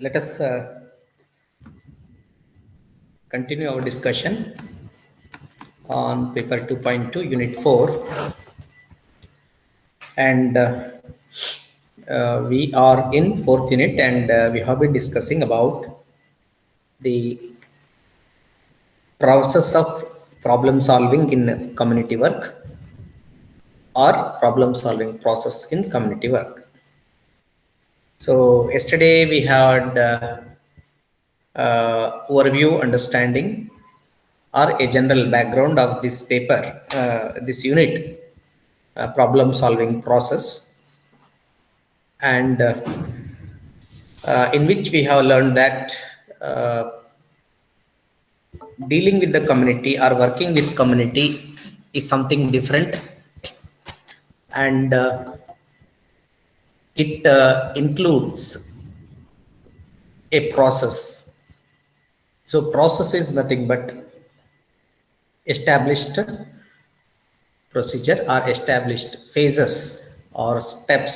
Let us continue our discussion on paper 2.2 unit 4, and we are in fourth unit, and we have been discussing about the process of problem solving in community work or problem solving process in community work. So yesterday we had overview understanding or a general background of this paper, this unit, problem solving process, and in which we have learned that uh, dealing with the community or working with community is something different, and it includes a process. So process is nothing but established procedure or established phases or steps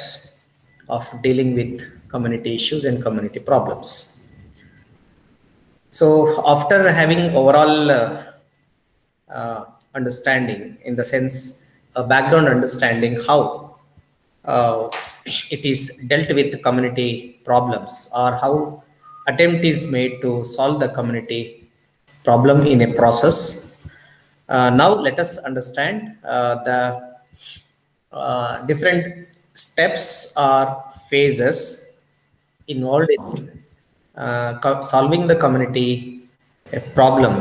of dealing with community issues and community problems. So after having overall understanding, in the sense a background understanding how uh, it is dealt with community problems, or how attempt is made to solve the community problem in a process. Now let us understand the different steps or phases involved in solving the community a problem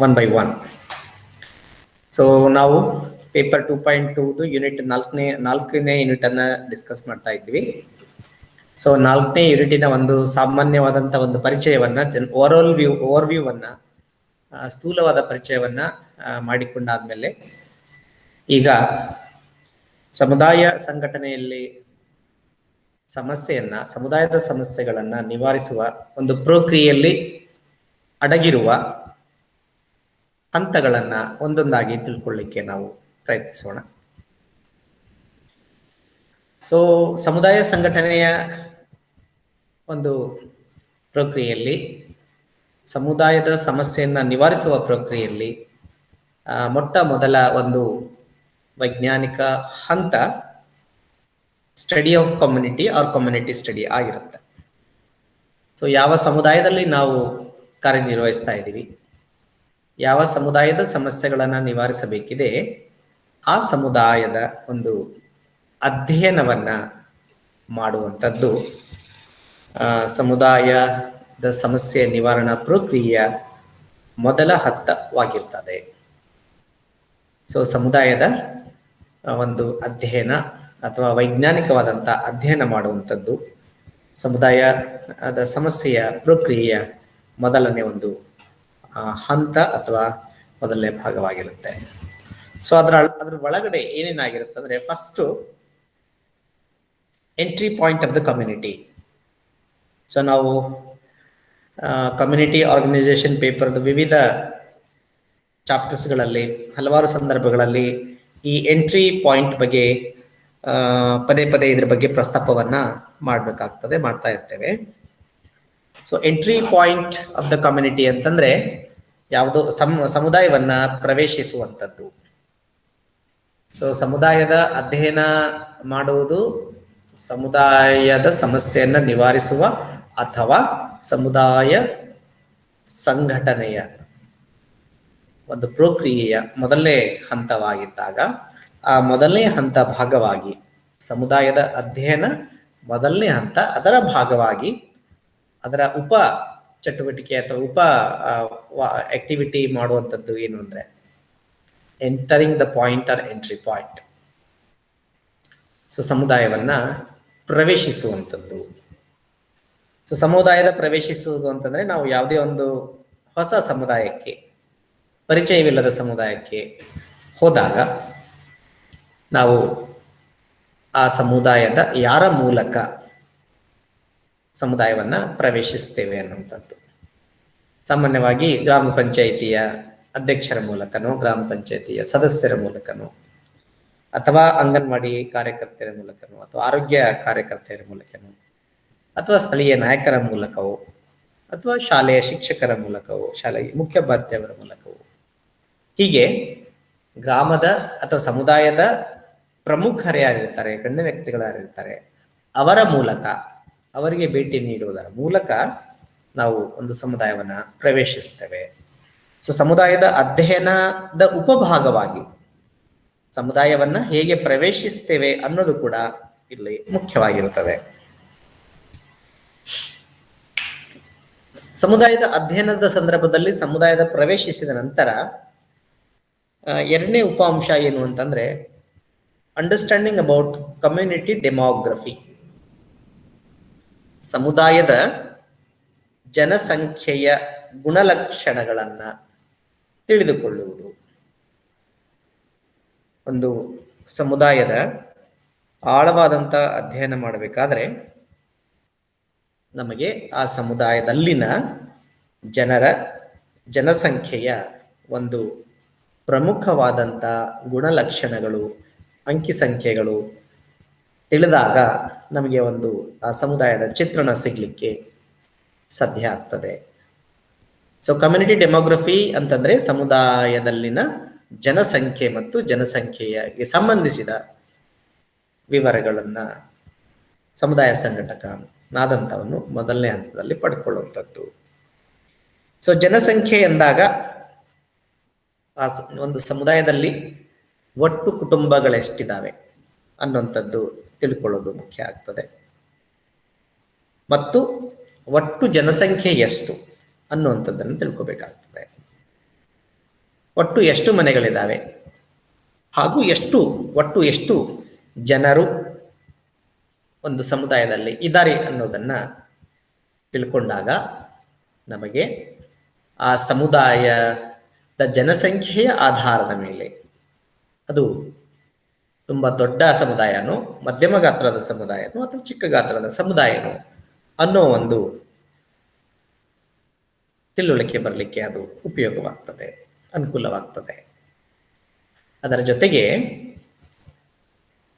one by one. So ನಾವು paper 2.2 unit ನಾಲ್ಕನೇ unit ಅನ್ನ discuss ಮಾಡ್ತಾ ಇದ್ವಿ. So 4ನೇ ಯೂನಿಟಿನ ಒಂದು ಸಾಮಾನ್ಯವಾದಂತಹ ಒಂದು ಪರಿಚಯವನ್ನ, over view ಅನ್ನ, ಸ್ಥೂಲವಾದ ಪರಿಚಯವನ್ನ ಮಾಡಿಕೊಂಡಾದ್ಮೇಲೆ ಈಗ ಸಮುದಾಯ ಸಂಘಟನೆಯಲ್ಲಿ ಸಮುದಾಯದ ಸಮಸ್ಯೆಗಳನ್ನ ನಿವಾರಿಸುವ ಒಂದು ಪ್ರಕ್ರಿಯೆಯಲ್ಲಿ ಅಡಗಿರುವ ಹಂತಗಳನ್ನ ಒಂದೊಂದಾಗಿ ತಿಳ್ಕೊಳ್ಳಿಕ್ಕೆ ನಾವು ಪ್ರಯತ್ನಿಸೋಣ. ಸೊ ಸಮುದಾಯ ಸಂಘಟನೆಯ ಒಂದು ಪ್ರಕ್ರಿಯೆಯಲ್ಲಿ, ಸಮುದಾಯದ ಸಮಸ್ಯೆಯನ್ನ ನಿವಾರಿಸುವ ಪ್ರಕ್ರಿಯೆಯಲ್ಲಿ ಮೊಟ್ಟ ಮೊದಲ ಒಂದು ವೈಜ್ಞಾನಿಕ ಹಂತ study of community or community study ಆಗಿರುತ್ತೆ. ಸೊ ಯಾವ ಸಮುದಾಯದಲ್ಲಿ ನಾವು ಕಾರ್ಯನಿರ್ವಹಿಸ್ತಾ ಇದ್ದೀವಿ, ಯಾವ ಸಮುದಾಯದ ಸಮಸ್ಯೆಗಳನ್ನು ನಿವಾರಿಸಬೇಕಿದೆ, ಆ ಸಮುದಾಯದ ಒಂದು ಅಧ್ಯಯನವನ್ನ ಮಾಡುವಂಥದ್ದು ಸಮುದಾಯದ ಸಮಸ್ಯೆ ನಿವಾರಣಾ ಪ್ರಕ್ರಿಯೆಯ ಮೊದಲ ಹಂತವಾಗಿರ್ತದೆ. ಸೊ ಸಮುದಾಯದ ಒಂದು ಅಧ್ಯಯನ ಅಥವಾ ವೈಜ್ಞಾನಿಕವಾದಂಥ ಅಧ್ಯಯನ ಮಾಡುವಂಥದ್ದು ಸಮುದಾಯದ ಸಮಸ್ಯೆಯ ಪ್ರಕ್ರಿಯೆಯ ಮೊದಲನೇ ಒಂದು ಹಂತ ಅಥವಾ ಮೊದಲನೇ ಭಾಗವಾಗಿರುತ್ತೆ. ಸೊ ಅದ್ರ ಒಳಗಡೆ ಏನೇನಾಗಿರುತ್ತೆ ಅಂದ್ರೆ, first entry point of the community. So ನಾವು ಕಮ್ಯುನಿಟಿ ಆರ್ಗನೈಸೇಷನ್ ಪೇಪರ್ದ ವಿವಿಧ ಚಾಪ್ಟರ್ಸ್ಗಳಲ್ಲಿ ಹಲವಾರು ಸಂದರ್ಭಗಳಲ್ಲಿ ಈ ಎಂಟ್ರಿ ಪಾಯಿಂಟ್ ಬಗ್ಗೆ ಪದೇ ಪದೇ ಇದ್ರ ಬಗ್ಗೆ ಪ್ರಸ್ತಾಪವನ್ನ ಮಾಡ್ತಾ ಇರ್ತೇವೆ. So entry point of the community ಅಂತಂದ್ರೆ ಯಾವುದೋ ಸಮುದಾಯವನ್ನ ಪ್ರವೇಶಿಸುವಂಥದ್ದು. ಸೊ ಸಮುದಾಯದ ಅಧ್ಯಯನ ಮಾಡುವುದು ಸಮುದಾಯದ ಸಮಸ್ಯೆಯನ್ನ ನಿವಾರಿಸುವ ಅಥವಾ ಸಮುದಾಯ ಸಂಘಟನೆಯ ಒಂದು ಪ್ರಕ್ರಿಯೆಯ ಮೊದಲನೇ ಹಂತವಾಗಿದ್ದಾಗ, ಆ ಮೊದಲನೇ ಹಂತ ಭಾಗವಾಗಿ ಸಮುದಾಯದ ಅಧ್ಯಯನ ಮೊದಲನೇ ಹಂತ, ಅದರ ಭಾಗವಾಗಿ ಅದರ ಉಪ ಚಟುವಟಿಕೆ ಅಥವಾ ಉಪ ಆಕ್ಟಿವಿಟಿ ಮಾಡುವಂಥದ್ದು ಏನು ಅಂದ್ರೆ entering the point or entry point. So ಸಮುದಾಯವನ್ನ ಪ್ರವೇಶಿಸುವಂಥದ್ದು. ಸೊ ಸಮುದಾಯದ ಪ್ರವೇಶಿಸುವುದು ಅಂತಂದ್ರೆ, ನಾವು ಯಾವುದೇ ಒಂದು ಹೊಸ ಸಮುದಾಯಕ್ಕೆ, ಪರಿಚಯವಿಲ್ಲದ ಸಮುದಾಯಕ್ಕೆ ಹೋದಾಗ ನಾವು ಆ ಸಮುದಾಯದ ಯಾರ ಮೂಲಕ ಸಮುದಾಯವನ್ನ ಪ್ರವೇಶಿಸ್ತೇವೆ ಅನ್ನುವಂಥದ್ದು. ಸಾಮಾನ್ಯವಾಗಿ ಗ್ರಾಮ ಪಂಚಾಯಿತಿಯ ಅಧ್ಯಕ್ಷರ ಮೂಲಕನೋ, ಗ್ರಾಮ ಪಂಚಾಯಿತಿಯ ಸದಸ್ಯರ ಮೂಲಕನೋ, ಅಥವಾ ಅಂಗನವಾಡಿ ಕಾರ್ಯಕರ್ತೆಯರ ಮೂಲಕನೋ, ಅಥವಾ ಆರೋಗ್ಯ ಕಾರ್ಯಕರ್ತೆಯರ ಮೂಲಕನೋ, ಅಥವಾ ಸ್ಥಳೀಯ ನಾಯಕರ ಮೂಲಕವೋ ಅಥವಾ ಶಾಲೆಯ ಶಿಕ್ಷಕರ ಮೂಲಕವೋ ಶಾಲೆಯ ಮುಖ್ಯೋಪಾಧ್ಯಾಯರ ಮೂಲಕವೋ ಹೀಗೆ ಗ್ರಾಮದ ಅಥವಾ ಸಮುದಾಯದ ಪ್ರಮುಖರು ಯಾರಿರ್ತಾರೆ, ಗಣ್ಯ ವ್ಯಕ್ತಿಗಳು ಯಾರಿರ್ತಾರೆ, ಅವರ ಮೂಲಕ ಅವರಿಗೆ ಭೇಟಿ ನೀಡುವುದರ ಮೂಲಕ ನಾವು ಒಂದು ಸಮುದಾಯವನ್ನು ಪ್ರವೇಶಿಸ್ತೇವೆ. ಸೊ ಸಮುದಾಯದ ಅಧ್ಯಯನದ ಉಪಭಾಗವಾಗಿ ಸಮುದಾಯವನ್ನ ಹೇಗೆ ಪ್ರವೇಶಿಸ್ತೇವೆ ಅನ್ನೋದು ಕೂಡ ಇಲ್ಲಿ ಮುಖ್ಯವಾಗಿರುತ್ತದೆ. ಸಮುದಾಯದ ಅಧ್ಯಯನದ ಸಂದರ್ಭದಲ್ಲಿ ಸಮುದಾಯದ ಪ್ರವೇಶಿಸಿದ ನಂತರ ಎರಡನೇ ಉಪ ಅಂಶ ಏನು ಅಂತಂದ್ರೆ ಅಂಡರ್ಸ್ಟ್ಯಾಂಡಿಂಗ್ ಅಬೌಟ್ ಕಮ್ಯುನಿಟಿ ಡೆಮೋಗ್ರಫಿ. ಸಮುದಾಯದ ಜನಸಂಖ್ಯೆಯ ಗುಣಲಕ್ಷಣಗಳನ್ನ ತಿಳಿದುಕೊಳ್ಳುವುದು. ಒಂದು ಸಮುದಾಯದ ಆಳವಾದಂಥ ಅಧ್ಯಯನ ಮಾಡಬೇಕಾದ್ರೆ ನಮಗೆ ಆ ಸಮುದಾಯದಲ್ಲಿನ ಜನಸಂಖ್ಯೆಯ ಒಂದು ಪ್ರಮುಖವಾದಂಥ ಗುಣಲಕ್ಷಣಗಳು, ಅಂಕಿ ಸಂಖ್ಯೆಗಳು ತಿಳಿದಾಗ ನಮಗೆ ಒಂದು ಆ ಸಮುದಾಯದ ಚಿತ್ರಣ ಸಿಗಲಿಕ್ಕೆ ಸಾಧ್ಯ ಆಗ್ತದೆ. ಸೊ ಕಮ್ಯುನಿಟಿ ಡೆಮೋಗ್ರಫಿ ಅಂತಂದ್ರೆ ಸಮುದಾಯದಲ್ಲಿನ ಜನಸಂಖ್ಯೆ ಮತ್ತು ಜನಸಂಖ್ಯೆಗೆ ಸಂಬಂಧಿಸಿದ ವಿವರಗಳನ್ನ ಸಮುದಾಯ ಸಂಘಟಕನಾದಂಥವನು ಮೊದಲನೇ ಹಂತದಲ್ಲಿ ಪಡ್ಕೊಳ್ಳುವಂಥದ್ದು. ಸೊ ಜನಸಂಖ್ಯೆ ಎಂದಾಗ ಆ ಒಂದು ಸಮುದಾಯದಲ್ಲಿ ಒಟ್ಟು ಕುಟುಂಬಗಳೆಷ್ಟಿದ್ದಾವೆ ಅನ್ನುವಂಥದ್ದು ತಿಳ್ಕೊಳ್ಳೋದು ಮುಖ್ಯ ಆಗ್ತದೆ. ಮತ್ತು ಒಟ್ಟು ಜನಸಂಖ್ಯೆ ಎಷ್ಟು ಅನ್ನುವಂಥದ್ದನ್ನು ತಿಳ್ಕೊಬೇಕಾಗ್ತದೆ. ಒಟ್ಟು ಎಷ್ಟು ಮನೆಗಳಿದ್ದಾವೆ ಹಾಗೂ ಒಟ್ಟು ಎಷ್ಟು ಜನರು ಒಂದು ಸಮುದಾಯದಲ್ಲಿ ಇದ್ದಾರೆ ಅನ್ನೋದನ್ನ ತಿಳ್ಕೊಂಡಾಗ ನಮಗೆ ಆ ಸಮುದಾಯದ ಜನಸಂಖ್ಯೆಯ ಆಧಾರದ ಮೇಲೆ ಅದು ತುಂಬ ದೊಡ್ಡ ಸಮುದಾಯನೋ, ಮಧ್ಯಮ ಗಾತ್ರದ ಸಮುದಾಯನೋ ಅಥವಾ ಚಿಕ್ಕ ಗಾತ್ರದ ಸಮುದಾಯನೋ ಅನ್ನೋ ಒಂದು ತಿಳುವಳಿಕೆ ಬರಲಿಕ್ಕೆ ಅದು ಉಪಯೋಗವಾಗ್ತದೆ, ಅನುಕೂಲವಾಗ್ತದೆ. ಅದರ ಜೊತೆಗೆ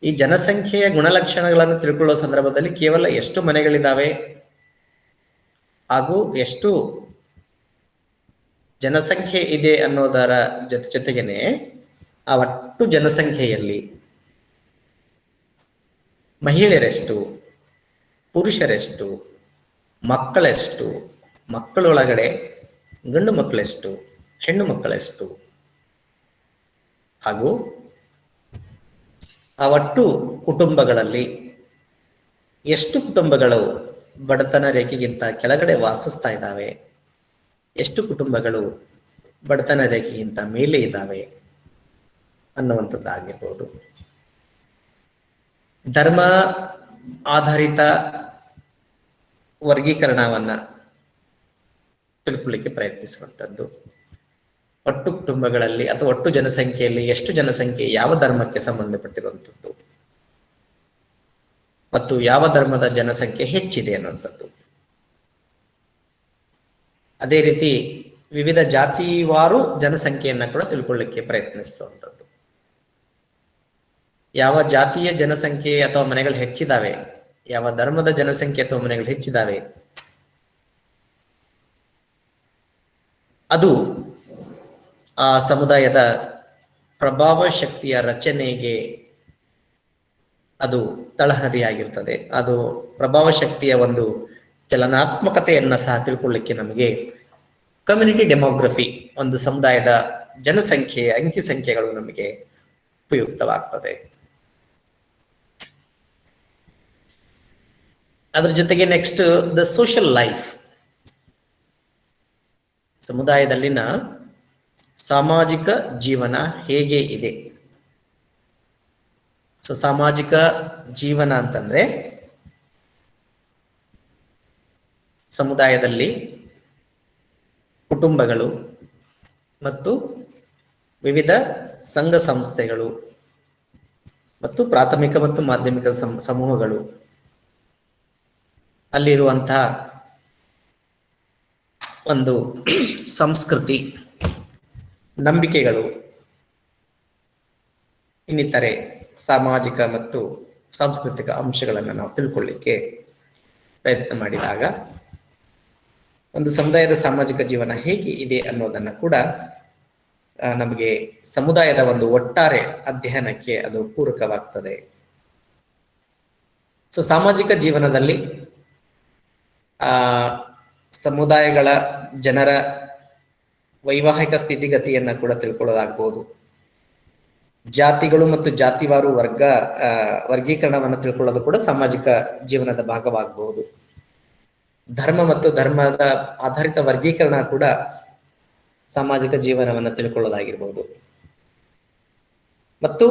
ಈ ಜನಸಂಖ್ಯೆಯ ಗುಣಲಕ್ಷಣಗಳನ್ನು ತಿಳ್ಕೊಳ್ಳೋ ಸಂದರ್ಭದಲ್ಲಿ ಕೇವಲ ಎಷ್ಟು ಮನೆಗಳಿದ್ದಾವೆ ಹಾಗೂ ಎಷ್ಟು ಜನಸಂಖ್ಯೆ ಇದೆ ಅನ್ನೋದರ ಜೊತೆಗೇನೆ ಆ ಒಟ್ಟು ಜನಸಂಖ್ಯೆಯಲ್ಲಿ ಮಹಿಳೆಯರೆಷ್ಟು, ಪುರುಷರೆಷ್ಟು, ಮಕ್ಕಳೆಷ್ಟು, ಮಕ್ಕಳೊಳಗಡೆ ಗಂಡು ಮಕ್ಕಳೆಷ್ಟು, ಹೆಣ್ಣು ಮಕ್ಕಳೆಷ್ಟು, ಹಾಗೂ ಆ ಒಟ್ಟು ಕುಟುಂಬಗಳಲ್ಲಿ ಎಷ್ಟು ಕುಟುಂಬಗಳು ಬಡತನ ರೇಖೆಗಿಂತ ಕೆಳಗಡೆ ವಾಸಿಸ್ತಾ ಇದ್ದಾವೆ, ಎಷ್ಟು ಕುಟುಂಬಗಳು ಬಡತನ ರೇಖೆಗಿಂತ ಮೇಲೆ ಇದ್ದಾವೆ ಅನ್ನುವಂಥದ್ದಾಗಿರ್ಬೋದು. ಧರ್ಮ ಆಧಾರಿತ ವರ್ಗೀಕರಣವನ್ನ ತಿಳ್ಕೊಳ್ಳಿಕ್ಕೆ ಪ್ರಯತ್ನಿಸುವಂಥದ್ದು. ಒಟ್ಟು ಕುಟುಂಬಗಳಲ್ಲಿ ಅಥವಾ ಒಟ್ಟು ಜನಸಂಖ್ಯೆಯಲ್ಲಿ ಎಷ್ಟು ಜನಸಂಖ್ಯೆ ಯಾವ ಧರ್ಮಕ್ಕೆ ಸಂಬಂಧಪಟ್ಟಿರುವಂಥದ್ದು ಮತ್ತು ಯಾವ ಧರ್ಮದ ಜನಸಂಖ್ಯೆ ಹೆಚ್ಚಿದೆ ಅನ್ನುವಂಥದ್ದು. ಅದೇ ರೀತಿ ವಿವಿಧ ಜಾತಿವಾರು ಜನಸಂಖ್ಯೆಯನ್ನ ಕೂಡ ತಿಳ್ಕೊಳ್ಳಿಕ್ಕೆ ಪ್ರಯತ್ನಿಸುವಂಥದ್ದು. ಯಾವ ಜಾತಿಯ ಜನಸಂಖ್ಯೆ ಅಥವಾ ಮನೆಗಳು ಹೆಚ್ಚಿದಾವೆ, ಯಾವ ಧರ್ಮದ ಜನಸಂಖ್ಯೆ ಅಥವಾ ಮನೆಗಳು ಹೆಚ್ಚಿದಾವೆ, ಅದು ಆ ಸಮುದಾಯದ ಪ್ರಭಾವ ಶಕ್ತಿಯ ರಚನೆಗೆ ಅದು ತಳಹದಿಯಾಗಿರ್ತದೆ. ಅದು ಪ್ರಭಾವ ಶಕ್ತಿಯ ಒಂದು ಚಲನಾತ್ಮಕತೆಯನ್ನ ಸಹ ತಿಳ್ಕೊಳ್ಳಿಕ್ಕೆ ನಮಗೆ ಕಮ್ಯುನಿಟಿ ಡೆಮೋಗ್ರಫಿ, ಒಂದು ಸಮುದಾಯದ ಜನಸಂಖ್ಯೆ ಅಂಕಿ ಸಂಖ್ಯೆಗಳು ನಮಗೆ ಉಪಯುಕ್ತವಾಗ್ತದೆ. ಅದರ ಜೊತೆಗೆ ನೆಕ್ಸ್ಟ್ ದ ಸೋಷಿಯಲ್ ಲೈಫ್, ಸಮುದಾಯದಲ್ಲಿನ ಸಾಮಾಜಿಕ ಜೀವನ ಹೇಗೆ ಇದೆ. ಸೊ ಸಾಮಾಜಿಕ ಜೀವನ ಅಂತಂದ್ರೆ ಸಮುದಾಯದಲ್ಲಿ ಕುಟುಂಬಗಳು ಮತ್ತು ವಿವಿಧ ಸಂಘ ಸಂಸ್ಥೆಗಳು ಮತ್ತು ಪ್ರಾಥಮಿಕ ಮತ್ತು ಮಾಧ್ಯಮಿಕ ಸಮೂಹಗಳು, ಅಲ್ಲಿರುವಂತಹ ಒಂದು ಸಂಸ್ಕೃತಿ, ನಂಬಿಕೆಗಳು, ಇನ್ನಿತರೆ ಸಾಮಾಜಿಕ ಮತ್ತು ಸಾಂಸ್ಕೃತಿಕ ಅಂಶಗಳನ್ನು ನಾವು ತಿಳ್ಕೊಳ್ಳಿಕ್ಕೆ ಪ್ರಯತ್ನ ಮಾಡಿದಾಗ ಒಂದು ಸಮುದಾಯದ ಸಾಮಾಜಿಕ ಜೀವನ ಹೇಗೆ ಇದೆ ಅನ್ನೋದನ್ನ ಕೂಡ ನಮಗೆ ಸಮುದಾಯದ ಒಂದು ಒಟ್ಟಾರೆ ಅಧ್ಯಯನಕ್ಕೆ ಅದು ಪೂರಕವಾಗ್ತದೆ. ಸೊ ಸಾಮಾಜಿಕ ಜೀವನದಲ್ಲಿ ಸಮುದಾಯಗಳ ಜನರ ವೈವಾಹಿಕ ಸ್ಥಿತಿಗತಿಯನ್ನ ಕೂಡ ತಿಳ್ಕೊಳ್ಳೋದಾಗ್ಬೋದು. ಜಾತಿಗಳು ಮತ್ತು ಜಾತಿವಾರು ವರ್ಗೀಕರಣವನ್ನು ತಿಳ್ಕೊಳ್ಳೋದು ಕೂಡ ಸಾಮಾಜಿಕ ಜೀವನದ ಭಾಗವಾಗಬಹುದು. ಧರ್ಮ ಮತ್ತು ಧರ್ಮದ ಆಧಾರಿತ ವರ್ಗೀಕರಣ ಕೂಡ ಸಾಮಾಜಿಕ ಜೀವನವನ್ನು ತಿಳ್ಕೊಳ್ಳೋದಾಗಿರ್ಬೋದು. ಮತ್ತು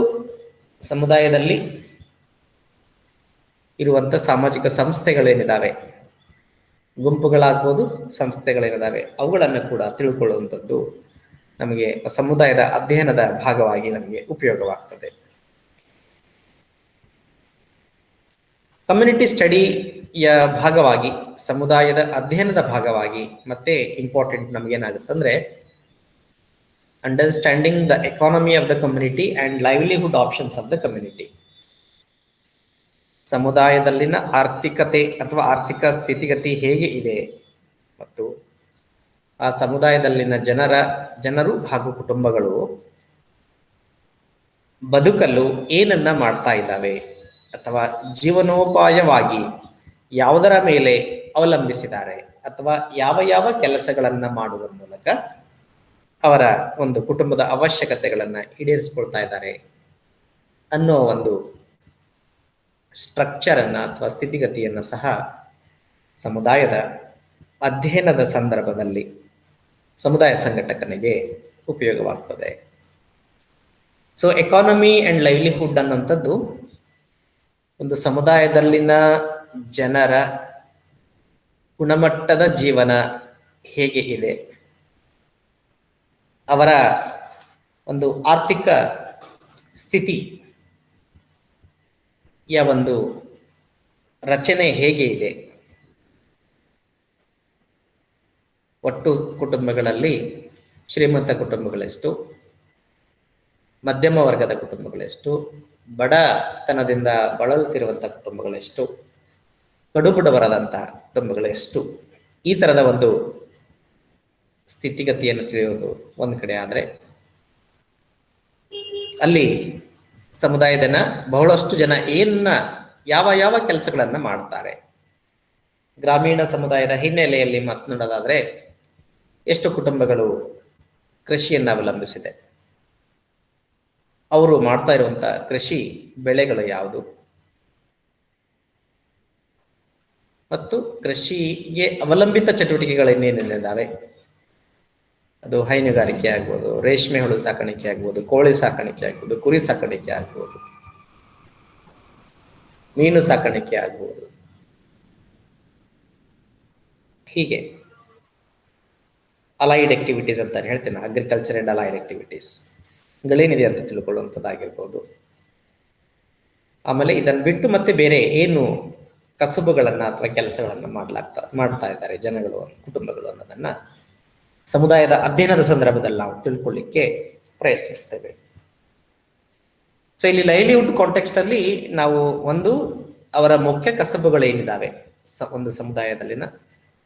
ಸಮುದಾಯದಲ್ಲಿ ಇರುವಂತ ಸಾಮಾಜಿಕ ಸಂಸ್ಥೆಗಳೇನಿದಾವೆ, ಗುಂಪುಗಳಾಗ್ಬೋದು, ಸಂಸ್ಥೆಗಳೇನಿದಾವೆ, ಅವುಗಳನ್ನು ಕೂಡ ತಿಳ್ಕೊಳ್ಳುವಂಥದ್ದು ನಮಗೆ ಸಮುದಾಯದ ಅಧ್ಯಯನದ ಭಾಗವಾಗಿ ನಮಗೆ ಉಪಯೋಗವಾಗ್ತದೆ. ಕಮ್ಯುನಿಟಿ ಸ್ಟಡಿಯ ಭಾಗವಾಗಿ, ಸಮುದಾಯದ ಅಧ್ಯಯನದ ಭಾಗವಾಗಿ ಮತ್ತೆ ಇಂಪಾರ್ಟೆಂಟ್ ನಮಗೇನಾಗುತ್ತಂದ್ರೆ understanding the economy of the community and livelihood options of the community. ಸಮುದಾಯದಲ್ಲಿನ ಆರ್ಥಿಕತೆ ಅಥವಾ ಆರ್ಥಿಕ ಸ್ಥಿತಿಗತಿ ಹೇಗೆ ಇದೆ ಮತ್ತು ಆ ಸಮುದಾಯದಲ್ಲಿನ ಜನರು ಹಾಗೂ ಕುಟುಂಬಗಳು ಬದುಕಲು ಏನನ್ನ ಮಾಡ್ತಾ ಇದ್ದಾವೆ ಅಥವಾ ಜೀವನೋಪಾಯವಾಗಿ ಯಾವುದರ ಮೇಲೆ ಅವಲಂಬಿಸಿದ್ದಾರೆ ಅಥವಾ ಯಾವ ಯಾವ ಕೆಲಸಗಳನ್ನ ಮಾಡುವ ಮೂಲಕ ಅವರ ಒಂದು ಕುಟುಂಬದ ಅವಶ್ಯಕತೆಗಳನ್ನ ಈಡೇರಿಸಿಕೊಳ್ತಾ ಇದ್ದಾರೆ ಅನ್ನೋ ಒಂದು ಸ್ಟ್ರಕ್ಚರ್ ಅನ್ನ ಅಥವಾ ಸ್ಥಿತಿಗತಿಯನ್ನ ಸಹ ಸಮುದಾಯದ ಅಧ್ಯಯನದ ಸಂದರ್ಭದಲ್ಲಿ ಸಮುದಾಯ ಸಂಘಟಕನಿಗೆ ಉಪಯೋಗವಾಗ್ತದೆ. ಸೊ ಎಕಾನಮಿ ಅಂಡ್ ಲೈವ್ಲಿಹುಡ್ ಅನ್ನುವಂಥದ್ದು ಒಂದು ಸಮುದಾಯದಲ್ಲಿನ ಜನರ ಗುಣಮಟ್ಟದ ಜೀವನ ಹೇಗೆ ಇದೆ, ಅವರ ಒಂದು ಆರ್ಥಿಕ ಸ್ಥಿತಿಯ ಒಂದು ರಚನೆ ಹೇಗೆ ಇದೆ, ಒಟ್ಟು ಕುಟುಂಬಗಳಲ್ಲಿ ಶ್ರೀಮಂತ ಕುಟುಂಬಗಳೆಷ್ಟು, ಮಧ್ಯಮ ವರ್ಗದ ಕುಟುಂಬಗಳೆಷ್ಟು, ಬಡತನದಿಂದ ಬಳಲುತ್ತಿರುವಂತಹ ಕುಟುಂಬಗಳೆಷ್ಟು, ಕಡುಬಡವರಾದಂತಹ ಕುಟುಂಬಗಳೆಷ್ಟು, ಈ ತರದ ಒಂದು ಸ್ಥಿತಿಗತಿಯನ್ನು ತಿಳಿಯೋದು ಒಂದು ಕಡೆ ಆದರೆ, ಅಲ್ಲಿ ಸಮುದಾಯದ ಬಹಳಷ್ಟು ಜನ ಯಾವ ಯಾವ ಕೆಲಸಗಳನ್ನ ಮಾಡ್ತಾರೆ. ಗ್ರಾಮೀಣ ಸಮುದಾಯದ ಹಿನ್ನೆಲೆಯಲ್ಲಿ ಮಾತನಾಡೋದಾದ್ರೆ ಎಷ್ಟು ಕುಟುಂಬಗಳು ಕೃಷಿಯನ್ನು ಅವಲಂಬಿಸಿದೆ, ಅವರು ಮಾಡ್ತಾ ಇರುವಂತ ಕೃಷಿ ಬೆಳೆಗಳು ಯಾವುದು ಮತ್ತು ಕೃಷಿಗೆ ಅವಲಂಬಿತ ಚಟುವಟಿಕೆಗಳೇನೇನಿದ್ದಾವೆ, ಅದು ಹೈನುಗಾರಿಕೆ ಆಗ್ಬೋದು, ರೇಷ್ಮೆ ಹುಳು ಸಾಕಾಣಿಕೆ ಆಗ್ಬೋದು, ಕೋಳಿ ಸಾಕಾಣಿಕೆ ಆಗ್ಬೋದು, ಕುರಿ ಸಾಕಾಣಿಕೆ ಆಗ್ಬೋದು, ಮೀನು ಸಾಕಾಣಿಕೆ ಆಗ್ಬೋದು, ಹೀಗೆ ಅಲೈಡ್ ಆಕ್ಟಿವಿಟೀಸ್ ಅಂತ ಹೇಳ್ತೇನೆ, ಅಗ್ರಿಕಲ್ಚರ್ ಅಂಡ್ ಅಲೈಡ್ ಆಕ್ಟಿವಿಟೀಸ್ ಗಳೇನಿದೆ ಅಂತ ತಿಳ್ಕೊಳ್ಳುವಂಥದ್ದಾಗಿರ್ಬೋದು. ಆಮೇಲೆ ಇದನ್ನು ಬಿಟ್ಟು ಮತ್ತೆ ಬೇರೆ ಏನು ಕಸುಬುಗಳನ್ನ ಅಥವಾ ಕೆಲಸಗಳನ್ನ ಮಾಡ್ತಾ ಇದ್ದಾರೆ ಜನಗಳು, ಕುಟುಂಬಗಳು ಅನ್ನೋದನ್ನ ಸಮುದಾಯದ ಅಧ್ಯಯನದ ಸಂದರ್ಭದಲ್ಲಿ ನಾವು ತಿಳ್ಕೊಳ್ಳಿಕ್ಕೆ ಪ್ರಯತ್ನಿಸ್ತೇವೆ. ಸೊ ಇಲ್ಲಿ ಲೈವ್ಲಿಹುಡ್ ಕಾಂಟೆಕ್ಸ್ಟ್ ಅಲ್ಲಿ ನಾವು ಒಂದು ಅವರ ಮುಖ್ಯ ಕಸಬುಗಳೇನಿದ್ದಾವೆ, ಒಂದು ಸಮುದಾಯದಲ್ಲಿನ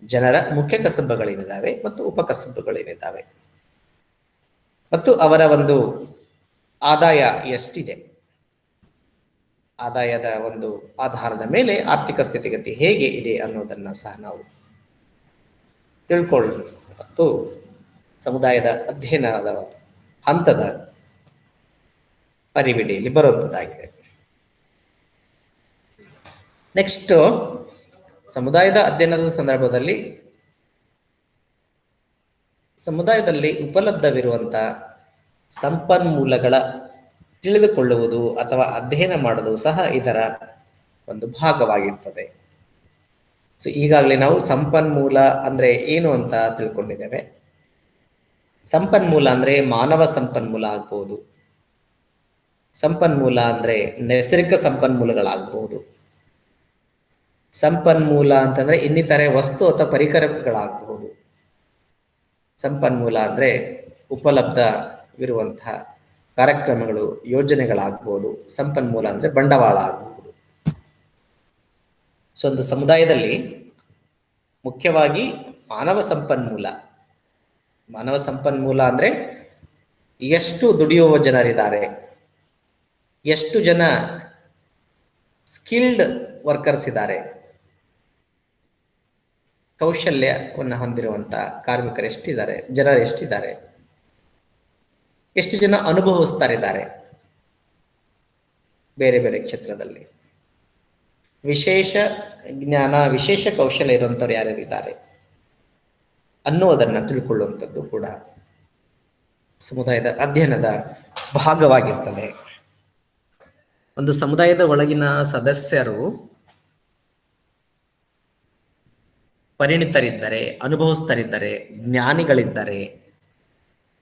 ಜನರ ಮುಖ್ಯ ಕಸಬುಗಳೇನಿದ್ದಾವೆ ಮತ್ತು ಉಪಕಸಬುಗಳೇನಿದ್ದಾವೆ ಮತ್ತು ಅವರ ಒಂದು ಆದಾಯ ಎಷ್ಟಿದೆ, ಆದಾಯದ ಒಂದು ಆಧಾರದ ಮೇಲೆ ಆರ್ಥಿಕ ಸ್ಥಿತಿಗತಿ ಹೇಗೆ ಇದೆ ಅನ್ನೋದನ್ನ ಸಹ ನಾವು ತಿಳ್ಕೊಳ್ಳೋದು ಮತ್ತು ಸಮುದಾಯದ ಅಧ್ಯಯನದ ಹಂತದ ಪರಿವಿಡಿಯಲ್ಲಿ ಬರುವಂಥದ್ದಾಗಿದೆ. ನೆಕ್ಸ್ಟ್, ಸಮುದಾಯದ ಅಧ್ಯಯನದ ಸಂದರ್ಭದಲ್ಲಿ ಸಮುದಾಯದಲ್ಲಿ ಉಪಲಬ್ಧವಿರುವಂತ ಸಂಪನ್ಮೂಲಗಳ ತಿಳಿದುಕೊಳ್ಳುವುದು ಅಥವಾ ಅಧ್ಯಯನ ಮಾಡುವುದು ಸಹ ಇದರ ಒಂದು ಭಾಗವಾಗಿರ್ತದೆ. ಸೊ ಈಗಾಗಲೇ ನಾವು ಸಂಪನ್ಮೂಲ ಅಂದ್ರೆ ಏನು ಅಂತ ತಿಳ್ಕೊಂಡಿದ್ದೇವೆ. ಸಂಪನ್ಮೂಲ ಅಂದ್ರೆ ಮಾನವ ಸಂಪನ್ಮೂಲ ಆಗ್ಬಹುದು, ಸಂಪನ್ಮೂಲ ಅಂದ್ರೆ ನೈಸರ್ಗಿಕ ಸಂಪನ್ಮೂಲಗಳಾಗಬಹುದು, ಸಂಪನ್ಮೂಲ ಅಂತಂದ್ರೆ ಇನ್ನಿತರೆ ವಸ್ತು ಅಥವಾ ಪರಿಕರಗಳಾಗಬಹುದು, ಸಂಪನ್ಮೂಲ ಅಂದ್ರೆ ಉಪಲಬ್ಧವಿರುವಂತಹ ಕಾರ್ಯಕ್ರಮಗಳು, ಯೋಜನೆಗಳಾಗಬಹುದು, ಸಂಪನ್ಮೂಲ ಅಂದ್ರೆ ಬಂಡವಾಳ ಆಗಬಹುದು. ಸೊ ಒಂದು ಸಮುದಾಯದಲ್ಲಿ ಮುಖ್ಯವಾಗಿ ಮಾನವ ಸಂಪನ್ಮೂಲ. ಮಾನವ ಸಂಪನ್ಮೂಲ ಅಂದರೆ ಎಷ್ಟು ದುಡಿಯುವ ಜನರಿದ್ದಾರೆ, ಎಷ್ಟು ಜನ ಸ್ಕಿಲ್ಡ್ ವರ್ಕರ್ಸ್ ಇದ್ದಾರೆ, ಕೌಶಲ್ಯವನ್ನು ಹೊಂದಿರುವಂಥ ಕಾರ್ಮಿಕರು ಎಷ್ಟಿದ್ದಾರೆ, ಜನರು ಎಷ್ಟಿದ್ದಾರೆ, ಎಷ್ಟು ಜನ ಅನುಭವಿಸ್ತಾರಿದ್ದಾರೆ ಬೇರೆ ಬೇರೆ ಕ್ಷೇತ್ರದಲ್ಲಿ, ವಿಶೇಷ ಜ್ಞಾನ ವಿಶೇಷ ಕೌಶಲ್ಯ ಇರುವಂಥವ್ರು ಯಾರ್ಯಾರಿದ್ದಾರೆ ಅನ್ನೋದನ್ನು ತಿಳ್ಕೊಳ್ಳುವಂಥದ್ದು ಕೂಡ ಸಮುದಾಯದ ಅಧ್ಯಯನದ ಭಾಗವಾಗಿರ್ತದೆ. ಒಂದು ಸಮುದಾಯದ ಒಳಗಿನ ಸದಸ್ಯರು ಪರಿಣಿತರಿದ್ದರೆ, ಅನುಭವಿಸ್ತರಿದ್ದರೆ, ಜ್ಞಾನಿಗಳಿದ್ದಾರೆ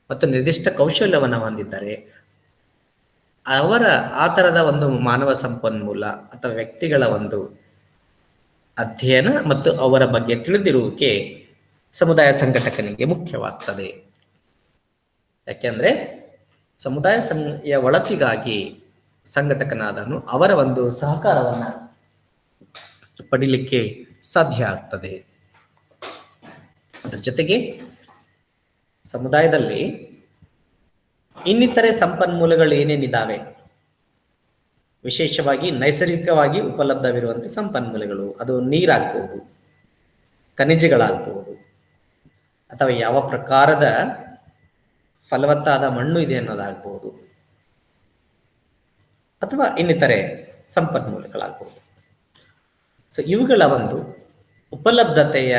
ಮತ್ತು ನಿರ್ದಿಷ್ಟ ಕೌಶಲ್ಯವನ್ನು ಹೊಂದಿದ್ದಾರೆ, ಅವರ ಆ ಥರದ ಒಂದು ಮಾನವ ಸಂಪನ್ಮೂಲ ಅಥವಾ ವ್ಯಕ್ತಿಗಳ ಒಂದು ಅಧ್ಯಯನ ಮತ್ತು ಅವರ ಬಗ್ಗೆ ತಿಳಿದಿರುವಿಕೆ ಸಮುದಾಯ ಸಂಘಟಕನಿಗೆ ಮುಖ್ಯವಾಗ್ತದೆ. ಯಾಕೆಂದರೆ ಸಮುದಾಯ ಒಳತಿಗಾಗಿ ಸಂಘಟಕನಾದನು ಅವರ ಒಂದು ಸಹಕಾರವನ್ನು ಪಡಿಲಿಕ್ಕೆ ಸಾಧ್ಯ ಆಗ್ತದೆ. ಅದರ ಜೊತೆಗೆ ಸಮುದಾಯದಲ್ಲಿ ಇನ್ನಿತರೆ ಸಂಪನ್ಮೂಲಗಳು ಏನೇನಿದ್ದಾವೆ, ವಿಶೇಷವಾಗಿ ನೈಸರ್ಗಿಕವಾಗಿ ಉಪಲಬ್ಧವಿರುವಂಥ ಸಂಪನ್ಮೂಲಗಳು, ಅದು ನೀರಾಗಬಹುದು, ಖನಿಜಗಳಾಗಬಹುದು, ಅಥವಾ ಯಾವ ಪ್ರಕಾರದ ಫಲವತ್ತಾದ ಮಣ್ಣು ಇದೆ ಅನ್ನೋದಾಗಬಹುದು, ಅಥವಾ ಇನ್ನಿತರೆ ಸಂಪನ್ಮೂಲಗಳಾಗಬಹುದು. ಸೊ ಇವುಗಳ ಒಂದು ಉಪಲಬ್ಧತೆಯ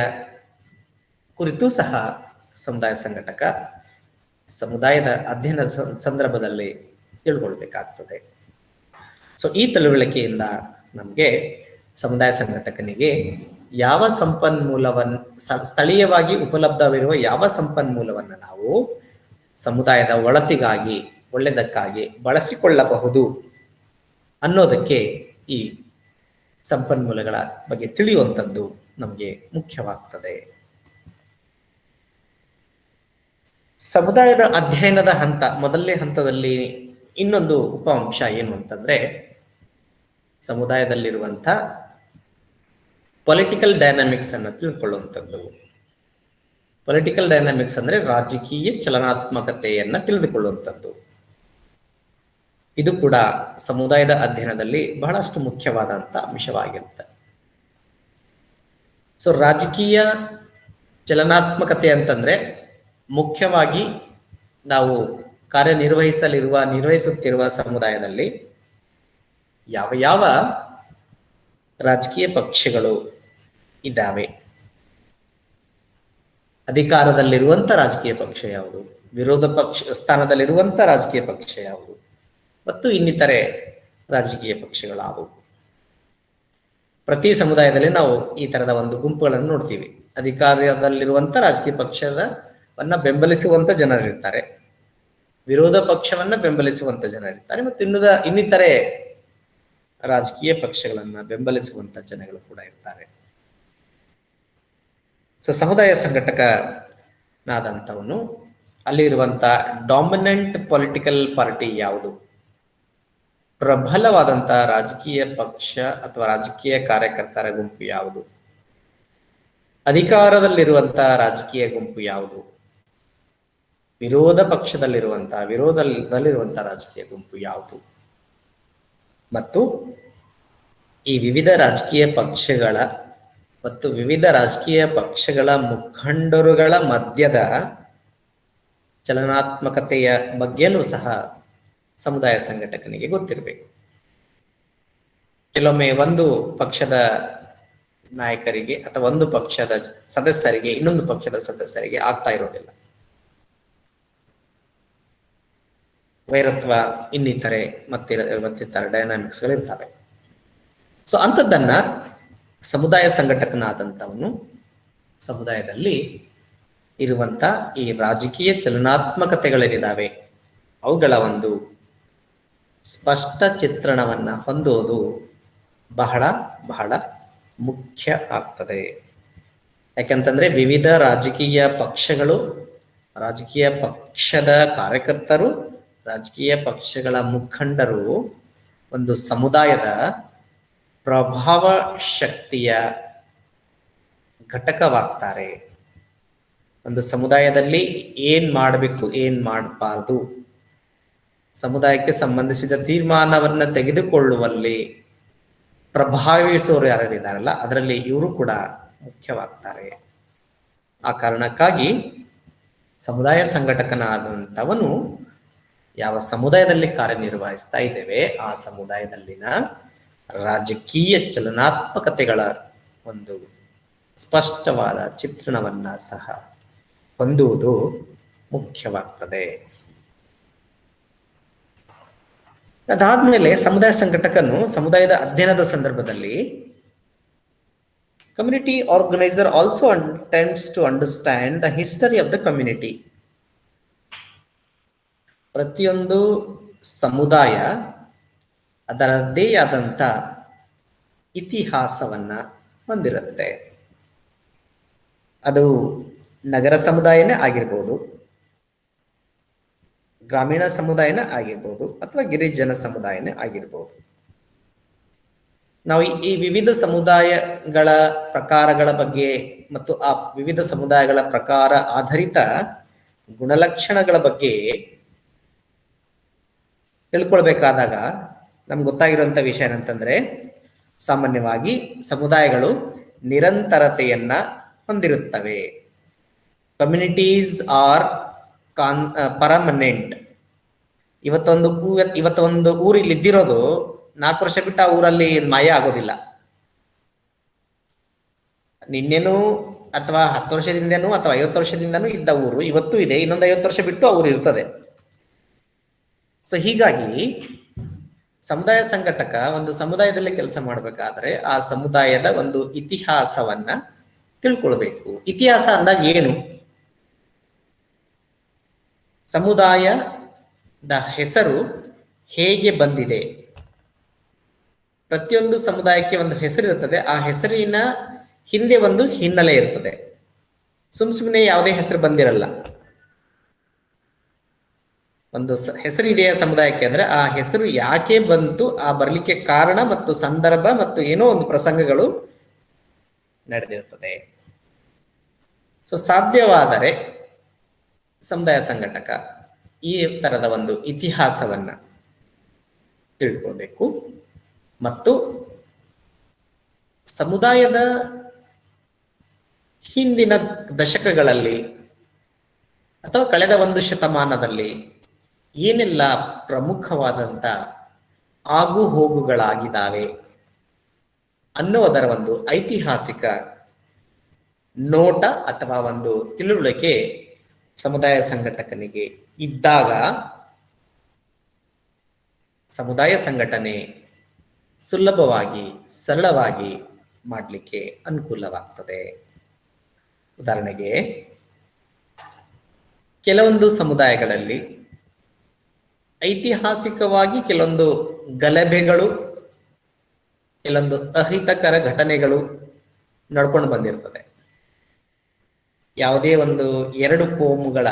ಕುರಿತು ಸಹ ಸಮುದಾಯ ಸಂಘಟಕ ಸಮುದಾಯದ ಅಧ್ಯಯನ ಸಂದರ್ಭದಲ್ಲಿ ತಿಳ್ಕೊಳ್ಬೇಕಾಗ್ತದೆ. ಸೊ ಈ ತಿಳುವಳಿಕೆಯಿಂದ ನಮಗೆ ಸಮುದಾಯ ಸಂಘಟಕನಿಗೆ ಯಾವ ಸಂಪನ್ಮೂಲವನ್ನು ಸ್ಥಳೀಯವಾಗಿ ಉಪಲಬ್ಧವಿರುವ ಯಾವ ಸಂಪನ್ಮೂಲವನ್ನು ನಾವು ಸಮುದಾಯದ ಒಳತಿಗಾಗಿ ಒಳ್ಳೆಯದಕ್ಕಾಗಿ ಬಳಸಿಕೊಳ್ಳಬಹುದು ಅನ್ನೋದಕ್ಕೆ ಈ ಸಂಪನ್ಮೂಲಗಳ ಬಗ್ಗೆ ತಿಳಿಯುವಂಥದ್ದು ನಮಗೆ ಮುಖ್ಯವಾಗ್ತದೆ. ಸಮುದಾಯದ ಅಧ್ಯಯನದ ಹಂತ, ಮೊದಲನೇ ಹಂತದಲ್ಲಿ ಇನ್ನೊಂದು ಉಪ ಅಂಶ ಏನು ಅಂತಂದ್ರೆ ಸಮುದಾಯದಲ್ಲಿರುವಂಥ ಪೊಲಿಟಿಕಲ್ ಡೈನಾಮಿಕ್ಸ್ ಅನ್ನು ತಿಳ್ಕೊಳ್ಳುವಂಥದ್ದು. ಪೊಲಿಟಿಕಲ್ ಡೈನಾಮಿಕ್ಸ್ ಅಂದ್ರೆ ರಾಜಕೀಯ ಚಲನಾತ್ಮಕತೆಯನ್ನು ತಿಳಿದುಕೊಳ್ಳುವಂಥದ್ದು. ಇದು ಕೂಡ ಸಮುದಾಯದ ಅಧ್ಯಯನದಲ್ಲಿ ಬಹಳಷ್ಟು ಮುಖ್ಯವಾದಂಥ ಅಂಶವಾಗಿರುತ್ತೆ. ಸೊ ರಾಜಕೀಯ ಚಲನಾತ್ಮಕತೆ ಅಂತಂದ್ರೆ ಮುಖ್ಯವಾಗಿ ನಾವು ನಿರ್ವಹಿಸುತ್ತಿರುವ ಸಮುದಾಯದಲ್ಲಿ ಯಾವ ಯಾವ ರಾಜಕೀಯ ಪಕ್ಷಗಳು ಇದ್ದಾವೆ, ಅಧಿಕಾರದಲ್ಲಿರುವಂಥ ರಾಜಕೀಯ ಪಕ್ಷ ಯಾವುದು, ವಿರೋಧ ಪಕ್ಷ ಸ್ಥಾನದಲ್ಲಿರುವಂಥ ರಾಜಕೀಯ ಪಕ್ಷ ಯಾವುದು, ಮತ್ತು ಇನ್ನಿತರೆ ರಾಜಕೀಯ ಪಕ್ಷಗಳಾವು. ಪ್ರತಿ ಸಮುದಾಯದಲ್ಲಿ ನಾವು ಈ ತರದ ಒಂದು ಗುಂಪುಗಳನ್ನು ನೋಡ್ತೀವಿ. ಅಧಿಕಾರದಲ್ಲಿರುವಂಥ ರಾಜಕೀಯ ಪಕ್ಷವನ್ನ ಬೆಂಬಲಿಸುವಂತ ಜನರಿರ್ತಾರೆ, ವಿರೋಧ ಪಕ್ಷವನ್ನ ಬೆಂಬಲಿಸುವಂತ ಜನರಿರ್ತಾರೆ, ಮತ್ತು ಇನ್ನಿತರೆ ರಾಜಕೀಯ ಪಕ್ಷಗಳನ್ನ ಬೆಂಬಲಿಸುವಂತ ಜನಗಳು ಕೂಡ ಇರ್ತಾರೆ. ಸೊ ಸಮುದಾಯ ಸಂಘಟಕನಾದಂಥವನು ಅಲ್ಲಿರುವಂತ ಡಾಮಿನೆಂಟ್ ಪೊಲಿಟಿಕಲ್ ಪಾರ್ಟಿ ಯಾವುದು, ಪ್ರಬಲವಾದಂಥ ರಾಜಕೀಯ ಪಕ್ಷ ಅಥವಾ ರಾಜಕೀಯ ಕಾರ್ಯಕರ್ತರ ಗುಂಪು ಯಾವುದು, ಅಧಿಕಾರದಲ್ಲಿರುವಂಥ ರಾಜಕೀಯ ಗುಂಪು ಯಾವುದು, ವಿರೋಧದಲ್ಲಿರುವಂಥ ರಾಜಕೀಯ ಗುಂಪು ಯಾವುದು, ಮತ್ತು ಈ ವಿವಿಧ ರಾಜಕೀಯ ಪಕ್ಷಗಳ ಮುಖಂಡರುಗಳ ಮಧ್ಯದ ಚಲನಾತ್ಮಕತೆಯ ಬಗ್ಗೆನೂ ಸಹ ಸಮುದಾಯ ಸಂಘಟಕನಿಗೆ ಗೊತ್ತಿರಬೇಕು. ಕೆಲವೊಮ್ಮೆ ಒಂದು ಪಕ್ಷದ ನಾಯಕರಿಗೆ ಅಥವಾ ಒಂದು ಪಕ್ಷದ ಸದಸ್ಯರಿಗೆ ಇನ್ನೊಂದು ಪಕ್ಷದ ಸದಸ್ಯರಿಗೆ ಆಗ್ತಾ ಇರೋದಿಲ್ಲ, ವೈರತ್ವ ಇನ್ನಿತರೆ ಮತ್ತಿತರ ಡೈನಾಮಿಕ್ಸ್ಗಳು ಇರ್ತವೆ. ಸೊ ಅಂಥದ್ದನ್ನ ಸಮುದಾಯ ಸಂಘಟಕನಾದಂಥವನು ಸಮುದಾಯದಲ್ಲಿ ಇರುವಂತ ಈ ರಾಜಕೀಯ ಚಲನಾತ್ಮಕತೆಗಳೇನಿದ್ದಾವೆ ಅವುಗಳ ಒಂದು ಸ್ಪಷ್ಟ ಚಿತ್ರಣವನ್ನ ಹೊಂದುವುದು ಬಹಳ ಬಹಳ ಮುಖ್ಯ ಆಗ್ತದೆ. ಯಾಕಂತಂದ್ರೆ ವಿವಿಧ ರಾಜಕೀಯ ಪಕ್ಷಗಳು, ರಾಜಕೀಯ ಪಕ್ಷದ ಕಾರ್ಯಕರ್ತರು, ರಾಜಕೀಯ ಪಕ್ಷಗಳ ಮುಖಂಡರು ಒಂದು ಸಮುದಾಯದ ಪ್ರಭಾವ ಶಕ್ತಿಯ ಘಟಕವಾಗ್ತಾರೆ. ಒಂದು ಸಮುದಾಯದಲ್ಲಿ ಏನ್ ಮಾಡಬೇಕು, ಏನ್ ಮಾಡಬಾರ್ದು, ಸಮುದಾಯಕ್ಕೆ ಸಂಬಂಧಿಸಿದ ತೀರ್ಮಾನವನ್ನ ತೆಗೆದುಕೊಳ್ಳುವಲ್ಲಿ ಪ್ರಭಾವಿಸುವವರು ಯಾರಿದ್ದಾರಲ್ಲ, ಅದರಲ್ಲಿ ಇವರು ಕೂಡ ಮುಖ್ಯವಾಗ್ತಾರೆ. ಆ ಕಾರಣಕ್ಕಾಗಿ ಸಮುದಾಯ ಸಂಘಟಕನಾದಂಥವನು ಯಾವ ಸಮುದಾಯದಲ್ಲಿ ಕಾರ್ಯನಿರ್ವಹಿಸ್ತಾ ಇದ್ದೇವೆ ಆ ಸಮುದಾಯದಲ್ಲಿನ ರಾಜಕೀಯ ಚಲನಾತ್ಮಕತೆಗಳ ಒಂದು ಸ್ಪಷ್ಟವಾದ ಚಿತ್ರಣವನ್ನ ಸಹ ಹೊಂದುವುದು ಮುಖ್ಯವಾಗ್ತದೆ. ಅದಾದ್ಮೇಲೆ ಸಮುದಾಯ ಸಂಘಟಕನು ಸಮುದಾಯದ ಅಧ್ಯಯನದ ಸಂದರ್ಭದಲ್ಲಿ community organiser also attempts to understand the history of the community. ಪ್ರತಿಯೊಂದು ಸಮುದಾಯ ಅದರದ್ದೇ ಆದಂಥ ಇತಿಹಾಸವನ್ನ ಹೊಂದಿರುತ್ತೆ. ಅದು ನಗರ ಸಮುದಾಯನೇ ಆಗಿರ್ಬೋದು, ಗ್ರಾಮೀಣ ಸಮುದಾಯನೇ ಆಗಿರ್ಬೋದು, ಅಥವಾ ಗಿರಿಜನ ಸಮುದಾಯನೇ ಆಗಿರ್ಬೋದು. ನಾವು ಈ ವಿವಿಧ ಸಮುದಾಯಗಳ ಪ್ರಕಾರಗಳ ಬಗ್ಗೆ ಮತ್ತು ಆ ವಿವಿಧ ಸಮುದಾಯಗಳ ಪ್ರಕಾರ ಆಧಾರಿತ ಗುಣಲಕ್ಷಣಗಳ ಬಗ್ಗೆ ತಿಳ್ಕೊಳ್ಬೇಕಾದಾಗ ನಮ್ಗೆ ಗೊತ್ತಾಗಿರುವಂಥ ವಿಷಯ ಏನಂತಂದ್ರೆ, ಸಾಮಾನ್ಯವಾಗಿ ಸಮುದಾಯಗಳು ನಿರಂತರತೆಯನ್ನ ಹೊಂದಿರುತ್ತವೆ. Communities are permanent. ಇವತ್ತೊಂದು ಊರಲ್ಲಿ ಇದ್ದಿರೋದು 4 ವರ್ಷ ಬಿಟ್ಟು ಆ ಊರಲ್ಲಿ ಮಾಯ ಆಗೋದಿಲ್ಲ. ನಿನ್ನೆನೂ ಅಥವಾ 10 ವರ್ಷದಿಂದನೂ ಅಥವಾ 50 ವರ್ಷದಿಂದನೂ ಇದ್ದ ಊರು ಇವತ್ತು ಇದೆ, ಇನ್ನೊಂದು 50 ವರ್ಷ ಬಿಟ್ಟು ಆ ಊರು ಇರ್ತದೆ. ಸೊ ಹೀಗಾಗಿ ಸಮುದಾಯ ಸಂಘಟಕ ಒಂದು ಸಮುದಾಯದಲ್ಲಿ ಕೆಲಸ ಮಾಡಬೇಕಾದ್ರೆ ಆ ಸಮುದಾಯದ ಒಂದು ಇತಿಹಾಸವನ್ನ ತಿಳ್ಕೊಳ್ಬೇಕು. ಇತಿಹಾಸ ಅಂದಾಗ ಏನು? ಸಮುದಾಯದ ಹೆಸರು ಹೇಗೆ ಬಂದಿದೆ? ಪ್ರತಿಯೊಂದು ಸಮುದಾಯಕ್ಕೆ ಒಂದು ಹೆಸರಿರುತ್ತದೆ. ಆ ಹೆಸರಿನ ಹಿಂದೆ ಒಂದು ಹಿನ್ನೆಲೆ ಇರ್ತದೆ. ಸುಮ್ಮನೆ ಯಾವುದೇ ಹೆಸರು ಬಂದಿರಲ್ಲ. ಒಂದು ಹೆಸರಿದೆಯಾ ಸಮುದಾಯಕ್ಕೆ ಅಂದ್ರೆ ಆ ಹೆಸರು ಯಾಕೆ ಬಂತು, ಆ ಬರ್ಲಿಕ್ಕೆ ಕಾರಣ ಮತ್ತು ಸಂದರ್ಭ ಮತ್ತು ಏನೋ ಒಂದು ಪ್ರಸಂಗಗಳು ನಡೆದಿರ್ತದೆ. ಸೊ ಸಾಧ್ಯವಾದರೆ ಸಮುದಾಯ ಸಂಘಟಕ ಈ ತರದ ಒಂದು ಇತಿಹಾಸವನ್ನ ತಿಳ್ಕೊಳ್ಬೇಕು ಮತ್ತು ಸಮುದಾಯದ ಹಿಂದಿನ ದಶಕಗಳಲ್ಲಿ ಅಥವಾ ಕಳೆದ ಒಂದು ಶತಮಾನದಲ್ಲಿ ಏನೆಲ್ಲ ಪ್ರಮುಖವಾದಂಥ ಆಗು ಹೋಗುಗಳಾಗಿದ್ದಾವೆ ಅನ್ನೋದರ ಒಂದು ಐತಿಹಾಸಿಕ ನೋಟ ಅಥವಾ ಒಂದು ತಿಳುವಳಿಕೆ ಸಮುದಾಯ ಸಂಘಟಕನಿಗೆ ಇದ್ದಾಗ ಸಮುದಾಯ ಸಂಘಟನೆ ಸುಲಭವಾಗಿ ಸರಳವಾಗಿ ಮಾಡಲಿಕ್ಕೆ ಅನುಕೂಲವಾಗ್ತದೆ. ಉದಾಹರಣೆಗೆ, ಕೆಲವೊಂದು ಸಮುದಾಯಗಳಲ್ಲಿ ಐತಿಹಾಸಿಕವಾಗಿ ಕೆಲವೊಂದು ಗಲಭೆಗಳು, ಕೆಲವೊಂದು ಅಹಿತಕರ ಘಟನೆಗಳು ನಡ್ಕೊಂಡು ಬಂದಿರ್ತದೆ. ಯಾವುದೇ ಒಂದು 2 ಕೋಮುಗಳ,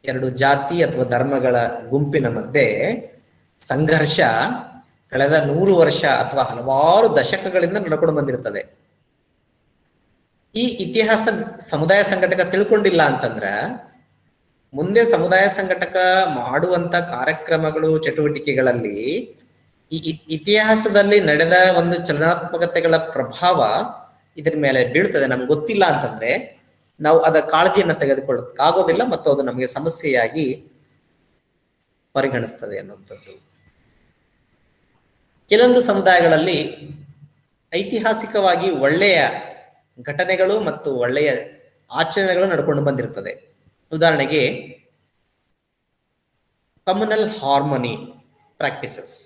2 ಜಾತಿ ಅಥವಾ ಧರ್ಮಗಳ ಗುಂಪಿನ ಮಧ್ಯೆ ಸಂಘರ್ಷ ಕಳೆದ 100 ವರ್ಷ ಅಥವಾ ಹಲವಾರು ದಶಕಗಳಿಂದ ನಡ್ಕೊಂಡು ಬಂದಿರ್ತದೆ. ಈ ಇತಿಹಾಸ ಸಮುದಾಯ ಸಂಘಟಕ ತಿಳ್ಕೊಂಡಿಲ್ಲ ಅಂತಂದ್ರ ಮುಂದೆ ಸಮುದಾಯ ಸಂಘಟಕ ಮಾಡುವಂತ ಕಾರ್ಯಕ್ರಮಗಳು, ಚಟುವಟಿಕೆಗಳಲ್ಲಿ ಈ ಇತಿಹಾಸದಲ್ಲಿ ನಡೆದ ಒಂದು ಚಲನಾತ್ಮಕತೆಗಳ ಪ್ರಭಾವ ಇದ್ರ ಮೇಲೆ ಬೀಳ್ತದೆ. ನಮ್ಗೆ ಗೊತ್ತಿಲ್ಲ ಅಂತಂದ್ರೆ ನಾವು ಅದರ ಕಾಳಜಿಯನ್ನು ತೆಗೆದುಕೊಳ್ಳೋಕ್ಕಾಗೋದಿಲ್ಲ ಮತ್ತು ಅದು ನಮಗೆ ಸಮಸ್ಯೆಯಾಗಿ ಪರಿಗಣಿಸ್ತದೆ ಅನ್ನುವಂಥದ್ದು. ಕೆಲವೊಂದು ಸಮುದಾಯಗಳಲ್ಲಿ ಐತಿಹಾಸಿಕವಾಗಿ ಒಳ್ಳೆಯ ಘಟನೆಗಳು ಮತ್ತು ಒಳ್ಳೆಯ ಆಚರಣೆಗಳು ನಡ್ಕೊಂಡು ಬಂದಿರ್ತದೆ. ಉದಾಹರಣೆಗೆ, ಕಮ್ಯುನಲ್ ಹಾರ್ಮೋನಿ ಪ್ರಾಕ್ಟೀಸಸ್.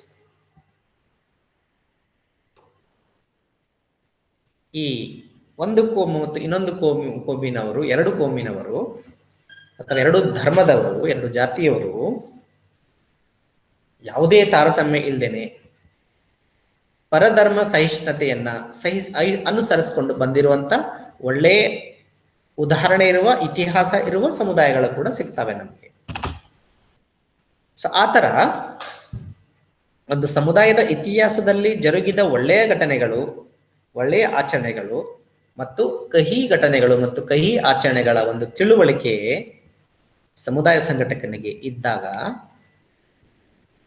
ಈ ಒಂದು ಕೋಮು ಮತ್ತು ಇನ್ನೊಂದು ಕೋಮಿನವರು, 2 ಕೋಮಿನವರು ಅಥವಾ 2 ಧರ್ಮದವರು, 2 ಜಾತಿಯವರು ಯಾವುದೇ ತಾರತಮ್ಯ ಇಲ್ಲದೇನೆ ಪರಧರ್ಮ ಸಹಿಷ್ಣುತೆಯನ್ನ ಅನುಸರಿಸಿಕೊಂಡು ಬಂದಿರುವಂತ ಒಳ್ಳೆಯ ಉದಾಹರಣೆ ಇರುವ, ಇತಿಹಾಸ ಇರುವ ಸಮುದಾಯಗಳು ಕೂಡ ಸಿಗ್ತವೆ ನಮಗೆ. ಸೊ ಆ ಥರ ಒಂದು ಸಮುದಾಯದ ಇತಿಹಾಸದಲ್ಲಿ ಜರುಗಿದ ಒಳ್ಳೆಯ ಘಟನೆಗಳು, ಒಳ್ಳೆಯ ಆಚರಣೆಗಳು ಮತ್ತು ಕಹಿ ಘಟನೆಗಳು ಮತ್ತು ಕಹಿ ಆಚರಣೆಗಳ ಒಂದು ತಿಳುವಳಿಕೆ ಸಮುದಾಯ ಸಂಘಟಕನಿಗೆ ಇದ್ದಾಗ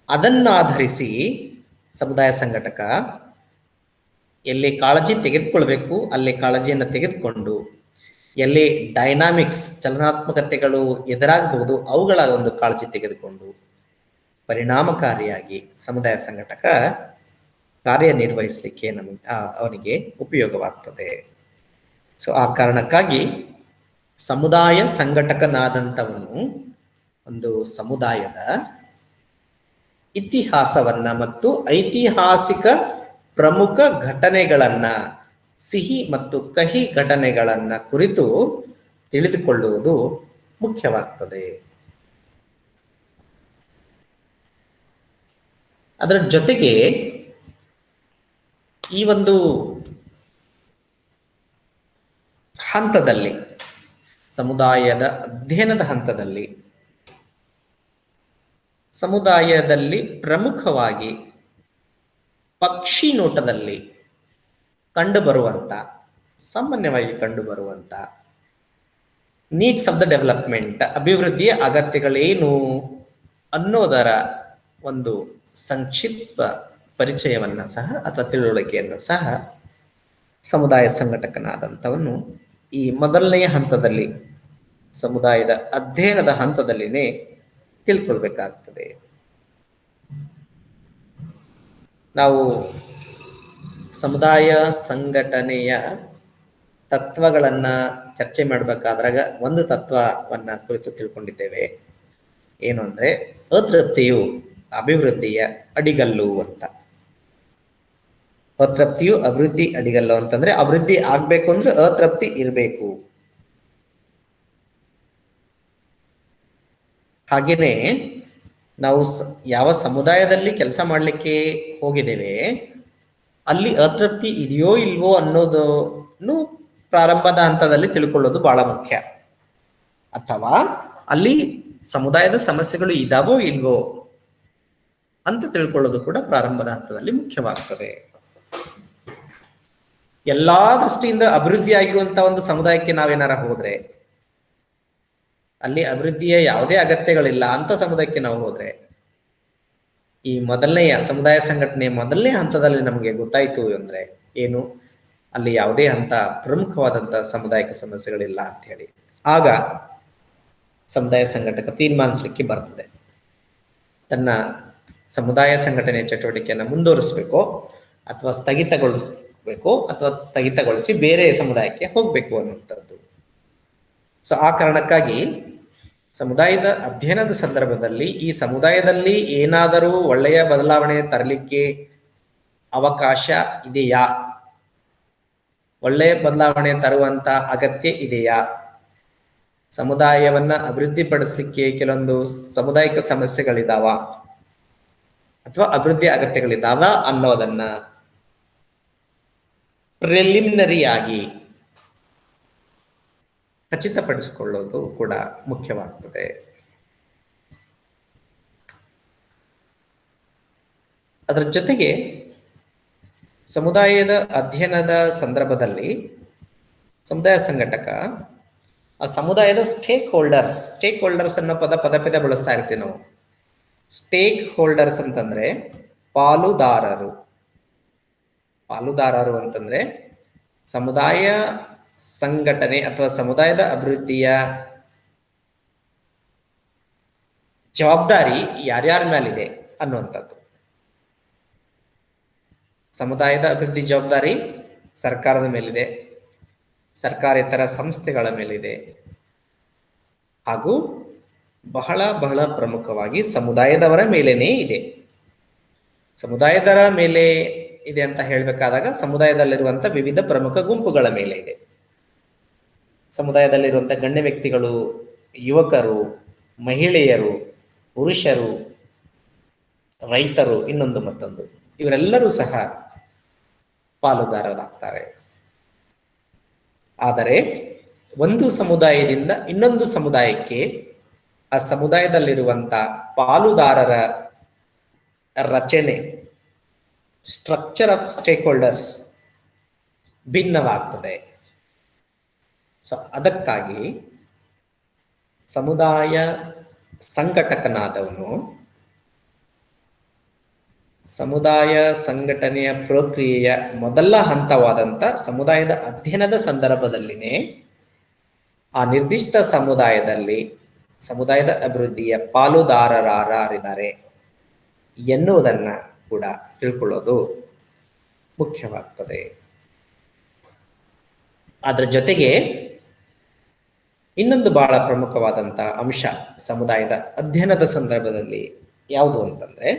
ಅದನ್ನಾಧರಿಸಿ ಸಮುದಾಯ ಸಂಘಟಕ ಎಲ್ಲಿ ಕಾಳಜಿ ತೆಗೆದುಕೊಳ್ಬೇಕು ಅಲ್ಲಿ ಕಾಳಜಿಯನ್ನು ತೆಗೆದುಕೊಂಡು ಎಲ್ಲಿ ಡೈನಾಮಿಕ್ಸ್ ಚಲನಾತ್ಮಕತೆಗಳು ಎದುರಾಗಬಹುದು ಅವುಗಳ ಒಂದು ಕಾಳಜಿ ತೆಗೆದುಕೊಂಡು ಪರಿಣಾಮಕಾರಿಯಾಗಿ ಸಮುದಾಯ ಸಂಘಟಕ ಕಾರ್ಯನಿರ್ವಹಿಸಲಿಕ್ಕೆ ಅವನಿಗೆ ಉಪಯೋಗವಾಗ್ತದೆ. ಸೊ ಆ ಕಾರಣಕ್ಕಾಗಿ ಸಮುದಾಯ ಸಂಘಟಕನಾದಂಥವನು ಒಂದು ಸಮುದಾಯದ ಇತಿಹಾಸವನ್ನ ಮತ್ತು ಐತಿಹಾಸಿಕ ಪ್ರಮುಖ ಘಟನೆಗಳನ್ನ, ಸಿಹಿ ಮತ್ತು ಕಹಿ ಘಟನೆಗಳನ್ನ ಕುರಿತು ತಿಳಿದುಕೊಳ್ಳುವುದು ಮುಖ್ಯವಾಗ್ತದೆ. ಅದರ ಜೊತೆಗೆ ಈ ಒಂದು ಹಂತದಲ್ಲಿ, ಸಮುದಾಯದ ಅಧ್ಯಯನದ ಹಂತದಲ್ಲಿ, ಸಮುದಾಯದಲ್ಲಿ ಪ್ರಮುಖವಾಗಿ ಪಕ್ಷಿ ನೋಟದಲ್ಲಿ ಕಂಡುಬರುವಂತ, ಸಾಮಾನ್ಯವಾಗಿ ಕಂಡುಬರುವಂತ ನೀಡ್ಸ್ ಆಫ್ ದ ಡೆವಲಪ್ಮೆಂಟ್, ಅಭಿವೃದ್ಧಿಯ ಅಗತ್ಯಗಳೇನು ಅನ್ನೋದರ ಒಂದು ಸಂಕ್ಷಿಪ್ತ ಪರಿಚಯವನ್ನ ಸಹ ಅಥವಾ ತಿಳುವಳಿಕೆಯನ್ನು ಸಹ ಸಮುದಾಯ ಸಂಘಟಕನಾದಂಥವನು ಈ ಮೊದಲನೆಯ ಹಂತದಲ್ಲಿ, ಸಮುದಾಯದ ಅಧ್ಯಯನದ ಹಂತದಲ್ಲಿನೇ ತಿಳ್ಕೊಳ್ಬೇಕಾಗ್ತದೆ. ನಾವು ಸಮುದಾಯ ಸಂಘಟನೆಯ ತತ್ವಗಳನ್ನ ಚರ್ಚೆ ಮಾಡಬೇಕಾದ್ರಾಗ ಒಂದು ತತ್ವವನ್ನ ಕುರಿತು ತಿಳ್ಕೊಂಡಿದ್ದೇವೆ. ಏನು ಅಂದ್ರೆ ಅತೃಪ್ತಿಯು ಅಭಿವೃದ್ಧಿಯ ಅಡಿಗಲ್ಲು ಅಂತ. ಅತೃಪ್ತಿಯು ಅಭಿವೃದ್ಧಿ ಅಡಿಗಲ್ಲು ಅಂತಂದ್ರೆ ಅಭಿವೃದ್ಧಿ ಆಗ್ಬೇಕು ಅಂದ್ರೆ ಅತೃಪ್ತಿ ಇರಬೇಕು. ಹಾಗೇನೆ ನಾವು ಯಾವ ಸಮುದಾಯದಲ್ಲಿ ಕೆಲಸ ಮಾಡಲಿಕ್ಕೆ ಹೋಗಿದ್ದೇವೆ ಅಲ್ಲಿ ಅತೃಪ್ತಿ ಇದೆಯೋ ಇಲ್ವೋ ಅನ್ನೋದನ್ನು ಪ್ರಾರಂಭದ ಹಂತದಲ್ಲಿ ತಿಳ್ಕೊಳ್ಳೋದು ಬಹಳ ಮುಖ್ಯ. ಅಥವಾ ಅಲ್ಲಿ ಸಮುದಾಯದ ಸಮಸ್ಯೆಗಳು ಇದಾವೋ ಇಲ್ವೋ ಅಂತ ತಿಳ್ಕೊಳ್ಳೋದು ಕೂಡ ಪ್ರಾರಂಭದ ಹಂತದಲ್ಲಿ ಮುಖ್ಯವಾಗ್ತದೆ. ಎಲ್ಲಾ ದೃಷ್ಟಿಯಿಂದ ಅಭಿವೃದ್ಧಿ ಆಗಿರುವಂತಹ ಒಂದು ಸಮುದಾಯಕ್ಕೆ ನಾವೇನಾರ ಹೋದ್ರೆ, ಅಲ್ಲಿ ಅಭಿವೃದ್ಧಿಯ ಯಾವುದೇ ಅಗತ್ಯಗಳಿಲ್ಲ ಅಂತ ಸಮುದಾಯಕ್ಕೆ ನಾವು ಹೋದ್ರೆ, ಈ ಮೊದಲನೆಯ ಸಮುದಾಯ ಸಂಘಟನೆ ಮೊದಲನೇ ಹಂತದಲ್ಲಿ ನಮಗೆ ಗೊತ್ತಾಯ್ತು ಅಂದ್ರೆ ಏನು, ಅಲ್ಲಿ ಯಾವುದೇ ಹಂತ ಪ್ರಮುಖವಾದಂತಹ ಸಮುದಾಯಕ ಸಮಸ್ಯೆಗಳಿಲ್ಲ ಅಂತ ಹೇಳಿ, ಆಗ ಸಮುದಾಯ ಸಂಘಟಕ ತೀರ್ಮಾನಿಸಲಿಕ್ಕೆ ಬರ್ತದೆ ತನ್ನ ಸಮುದಾಯ ಸಂಘಟನೆ ಚಟುವಟಿಕೆಯನ್ನು ಮುಂದುವರಿಸಬೇಕೋ ಅಥವಾ ಸ್ಥಗಿತಗೊಳಿಸಬೇಕೋ ಅಥವಾ ಸ್ಥಗಿತಗೊಳಿಸಿ ಬೇರೆ ಸಮುದಾಯಕ್ಕೆ ಹೋಗ್ಬೇಕು ಅನ್ನುವಂಥದ್ದು. ಸೊ ಆ ಕಾರಣಕ್ಕಾಗಿ ಸಮುದಾಯದ ಅಧ್ಯಯನದ ಸಂದರ್ಭದಲ್ಲಿ ಈ ಸಮುದಾಯದಲ್ಲಿ ಏನಾದರೂ ಒಳ್ಳೆಯ ಬದಲಾವಣೆ ತರಲಿಕ್ಕೆ ಅವಕಾಶ ಇದೆಯಾ, ಒಳ್ಳೆಯ ಬದಲಾವಣೆ ತರುವಂತ ಅಗತ್ಯ ಇದೆಯಾ, ಸಮುದಾಯವನ್ನ ಅಭಿವೃದ್ಧಿಪಡಿಸಲಿಕ್ಕೆ ಕೆಲವೊಂದು ಸಾಮುದಾಯಿಕ ಸಮಸ್ಯೆಗಳಿದಾವ ಅಥವಾ ಅಭಿವೃದ್ಧಿ ಅಗತ್ಯಗಳಿದಾವ ಅನ್ನೋದನ್ನ ಪ್ರಿಲಿಮಿನರಿ ಆಗಿ ಖಚಿತಪಡಿಸಿಕೊಳ್ಳೋದು ಕೂಡ ಮುಖ್ಯವಾಗ್ತದೆ. ಅದರ ಜೊತೆಗೆ ಸಮುದಾಯದ ಅಧ್ಯಯನದ ಸಂದರ್ಭದಲ್ಲಿ ಸಮುದಾಯ ಸಂಘಟಕ ಆ ಸಮುದಾಯದ ಸ್ಟೇಕ್ ಹೋಲ್ಡರ್ಸ್ ಅನ್ನೋ ಪದ ಬಳಸ್ತಾ ಇರ್ತೀವಿ ನಾವು. ಸ್ಟೇಕ್ ಹೋಲ್ಡರ್ಸ್ ಅಂತಂದ್ರೆ ಪಾಲುದಾರರು ಅಂತಂದ್ರೆ ಸಮುದಾಯ ಸಂಘಟನೆ ಅಥವಾ ಸಮುದಾಯದ ಅಭಿವೃದ್ಧಿಯ ಜವಾಬ್ದಾರಿ ಯಾರ್ಯಾರ ಮೇಲಿದೆ ಅನ್ನುವಂಥದ್ದು. ಸಮುದಾಯದ ಅಭಿವೃದ್ಧಿ ಜವಾಬ್ದಾರಿ ಸರ್ಕಾರದ ಮೇಲಿದೆ, ಸರ್ಕಾರೇತರ ಸಂಸ್ಥೆಗಳ ಮೇಲಿದೆ, ಹಾಗೂ ಬಹಳ ಬಹಳ ಪ್ರಮುಖವಾಗಿ ಸಮುದಾಯದವರ ಮೇಲೇನೇ ಇದೆ. ಸಮುದಾಯದವರ ಮೇಲೆ ಇದೆ ಅಂತ ಹೇಳಬೇಕಾದಾಗ ಸಮುದಾಯದಲ್ಲಿರುವಂಥ ವಿವಿಧ ಪ್ರಮುಖ ಗುಂಪುಗಳ ಮೇಲೆ ಇದೆ. ಸಮುದಾಯದಲ್ಲಿರುವಂಥ ಗಣ್ಯ ವ್ಯಕ್ತಿಗಳು, ಯುವಕರು, ಮಹಿಳೆಯರು, ಪುರುಷರು, ರೈತರು, ಇನ್ನೊಂದು ಮತ್ತೊಂದು, ಇವರೆಲ್ಲರೂ ಸಹ ಪಾಲುದಾರರಾಗ್ತಾರೆ. ಆದರೆ ಒಂದು ಸಮುದಾಯದಿಂದ ಇನ್ನೊಂದು ಸಮುದಾಯಕ್ಕೆ ಆ ಸಮುದಾಯದಲ್ಲಿರುವಂತ ಪಾಲುದಾರರ ರಚನೆ, ಸ್ಟ್ರಕ್ಚರ್ ಆಫ್ ಸ್ಟೇಕ್ ಹೋಲ್ಡರ್ಸ್ ಭಿನ್ನವಾಗ್ತದೆ. ಸೊ ಅದಕ್ಕಾಗಿ ಸಮುದಾಯ ಸಂಘಟಕನಾದವನು ಸಮುದಾಯ ಸಂಘಟನೆಯ ಪ್ರಕ್ರಿಯೆಯ ಮೊದಲ ಹಂತವಾದಂಥ ಸಮುದಾಯದ ಅಧ್ಯಯನದ ಸಂದರ್ಭದಲ್ಲಿನೇ ಆ ನಿರ್ದಿಷ್ಟ ಸಮುದಾಯದಲ್ಲಿ ಸಮುದಾಯದ ಅಭಿವೃದ್ಧಿಯ ಪಾಲುದಾರರಾರಿದ್ದಾರೆ ಎನ್ನುವುದನ್ನ ಕೂಡ ತಿಳ್ಕೊಳ್ಳೋದು ಮುಖ್ಯವಾಗ್ತದೆ. ಅದರ ಜೊತೆಗೆ ಇನ್ನೊಂದು ಬಹಳ ಪ್ರಮುಖವಾದಂಥ ಅಂಶ ಸಮುದಾಯದ ಅಧ್ಯಯನದ ಸಂದರ್ಭದಲ್ಲಿ ಯಾವುದು ಅಂತಂದ್ರೆ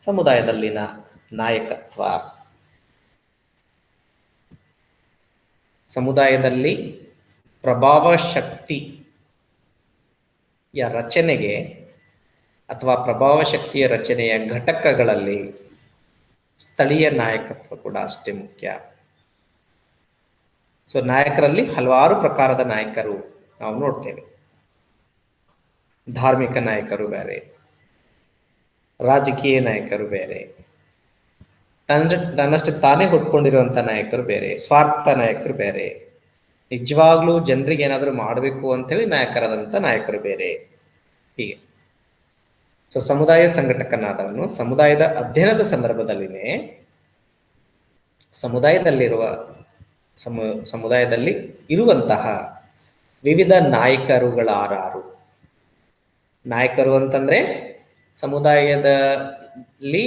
ಸಮುದಾಯದಲ್ಲಿನ ನಾಯಕತ್ವ. ಸಮುದಾಯದಲ್ಲಿ ಪ್ರಭಾವ ಶಕ್ತಿಯ ರಚನೆಗೆ ಅಥವಾ ಪ್ರಭಾವ ಶಕ್ತಿಯ ರಚನೆಯ ಘಟಕಗಳಲ್ಲಿ ಸ್ಥಳೀಯ ನಾಯಕತ್ವ ಕೂಡ ಅಷ್ಟೇ ಮುಖ್ಯ. ಸೊ ನಾಯಕರಲ್ಲಿ ಹಲವಾರು ಪ್ರಕಾರದ ನಾಯಕರು ನಾವು ನೋಡ್ತೇವೆ. ಧಾರ್ಮಿಕ ನಾಯಕರು ಬೇರೆ, ರಾಜಕೀಯ ನಾಯಕರು ಬೇರೆ, ತನ್ನಷ್ಟು ತಾನೇ ಹುಟ್ಕೊಂಡಿರುವಂತ ನಾಯಕರು ಬೇರೆ, ಸ್ವಾರ್ಥ ನಾಯಕರು ಬೇರೆ, ನಿಜವಾಗ್ಲೂ ಜನರಿಗೆ ಏನಾದರೂ ಮಾಡಬೇಕು ಅಂತೇಳಿ ನಾಯಕರಾದಂಥ ನಾಯಕರು ಬೇರೆ. ಹೀಗೆ ಸೊ ಸಮುದಾಯ ಸಂಘಟಕನಾದವನು ಸಮುದಾಯದ ಅಧ್ಯಯನದ ಸಂದರ್ಭದಲ್ಲಿನೇ ಸಮುದಾಯದಲ್ಲಿ ಇರುವಂತಹ ವಿವಿಧ ನಾಯಕರುಗಳಾರು. ನಾಯಕರು ಅಂತಂದ್ರೆ ಸಮುದಾಯದಲ್ಲಿ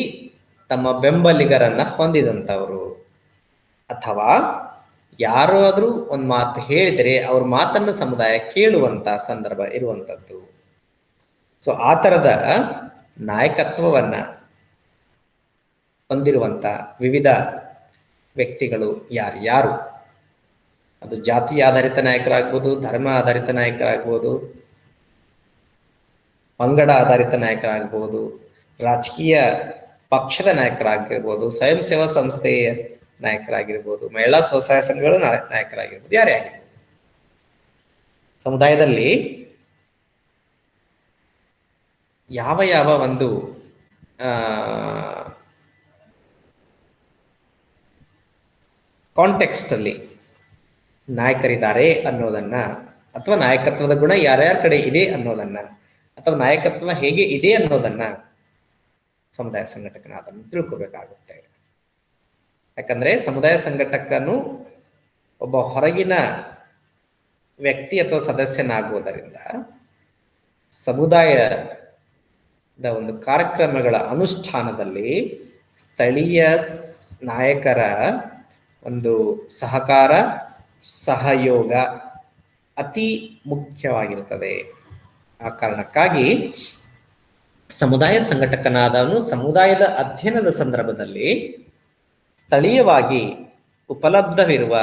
ತಮ್ಮ ಬೆಂಬಲಿಗರನ್ನ ಹೊಂದಿದಂಥವರು, ಅಥವಾ ಯಾರಾದ್ರೂ ಒಂದು ಮಾತು ಹೇಳಿದರೆ ಅವ್ರ ಮಾತನ್ನು ಸಮುದಾಯ ಕೇಳುವಂತ ಸಂದರ್ಭ ಇರುವಂಥದ್ದು. ಸೊ ಆ ಥರದ ನಾಯಕತ್ವವನ್ನ ಹೊಂದಿರುವಂತ ವಿವಿಧ ವ್ಯಕ್ತಿಗಳು ಯಾರು, ಅದು ಜಾತಿ ಆಧಾರಿತ ನಾಯಕರಾಗ್ಬೋದು, ಧರ್ಮ ಆಧಾರಿತ ನಾಯಕರಾಗ್ಬೋದು, ಪಂಗಡ ಆಧಾರಿತ ನಾಯಕರಾಗ್ಬೋದು, ರಾಜಕೀಯ ಪಕ್ಷದ ನಾಯಕರಾಗಿರ್ಬೋದು, ಸ್ವಯಂ ಸೇವಾ ಸಂಸ್ಥೆಯ ನಾಯಕರಾಗಿರ್ಬೋದು, ಮಹಿಳಾ ಸ್ವಸಹಾಯ ಸಂಘಗಳ ನಾಯಕರಾಗಿರ್ಬೋದು, ಯಾರೇ ಆಗಿರ್ಬೋದು. ಸಮುದಾಯದಲ್ಲಿ ಯಾವ ಒಂದು ಕಾಂಟೆಕ್ಸ್ಟ್ ಅಲ್ಲಿ ನಾಯಕರಿದ್ದಾರೆ ಅನ್ನೋದನ್ನ, ಅಥವಾ ನಾಯಕತ್ವದ ಗುಣ ಯಾರ್ಯಾರ ಕಡೆ ಇದೆ ಅನ್ನೋದನ್ನ, ಅಥವಾ ನಾಯಕತ್ವ ಹೇಗೆ ಇದೆ ಅನ್ನೋದನ್ನ ಸಮುದಾಯ ಸಂಘಟಕನಾದನ್ನು ತಿಳ್ಕೋಬೇಕಾಗುತ್ತೆ. ಯಾಕಂದ್ರೆ ಸಮುದಾಯ ಸಂಘಟಕನು ಒಬ್ಬ ಹೊರಗಿನ ವ್ಯಕ್ತಿ ಅಥವಾ ಸದಸ್ಯನಾಗುವುದರಿಂದ ಸಮುದಾಯದ ಒಂದು ಕಾರ್ಯಕ್ರಮಗಳ ಅನುಷ್ಠಾನದಲ್ಲಿ ಸ್ಥಳೀಯ ನಾಯಕರ ಒಂದು ಸಹಕಾರ, ಸಹಯೋಗ ಅತಿ ಮುಖ್ಯವಾಗಿರುತ್ತದೆ. ಆ ಕಾರಣಕ್ಕಾಗಿ ಸಮುದಾಯ ಸಂಘಟಕನಾದವನು ಸಮುದಾಯದ ಅಧ್ಯಯನದ ಸಂದರ್ಭದಲ್ಲಿ ಸ್ಥಳೀಯವಾಗಿ ಉಪಲಬ್ಧವಿರುವ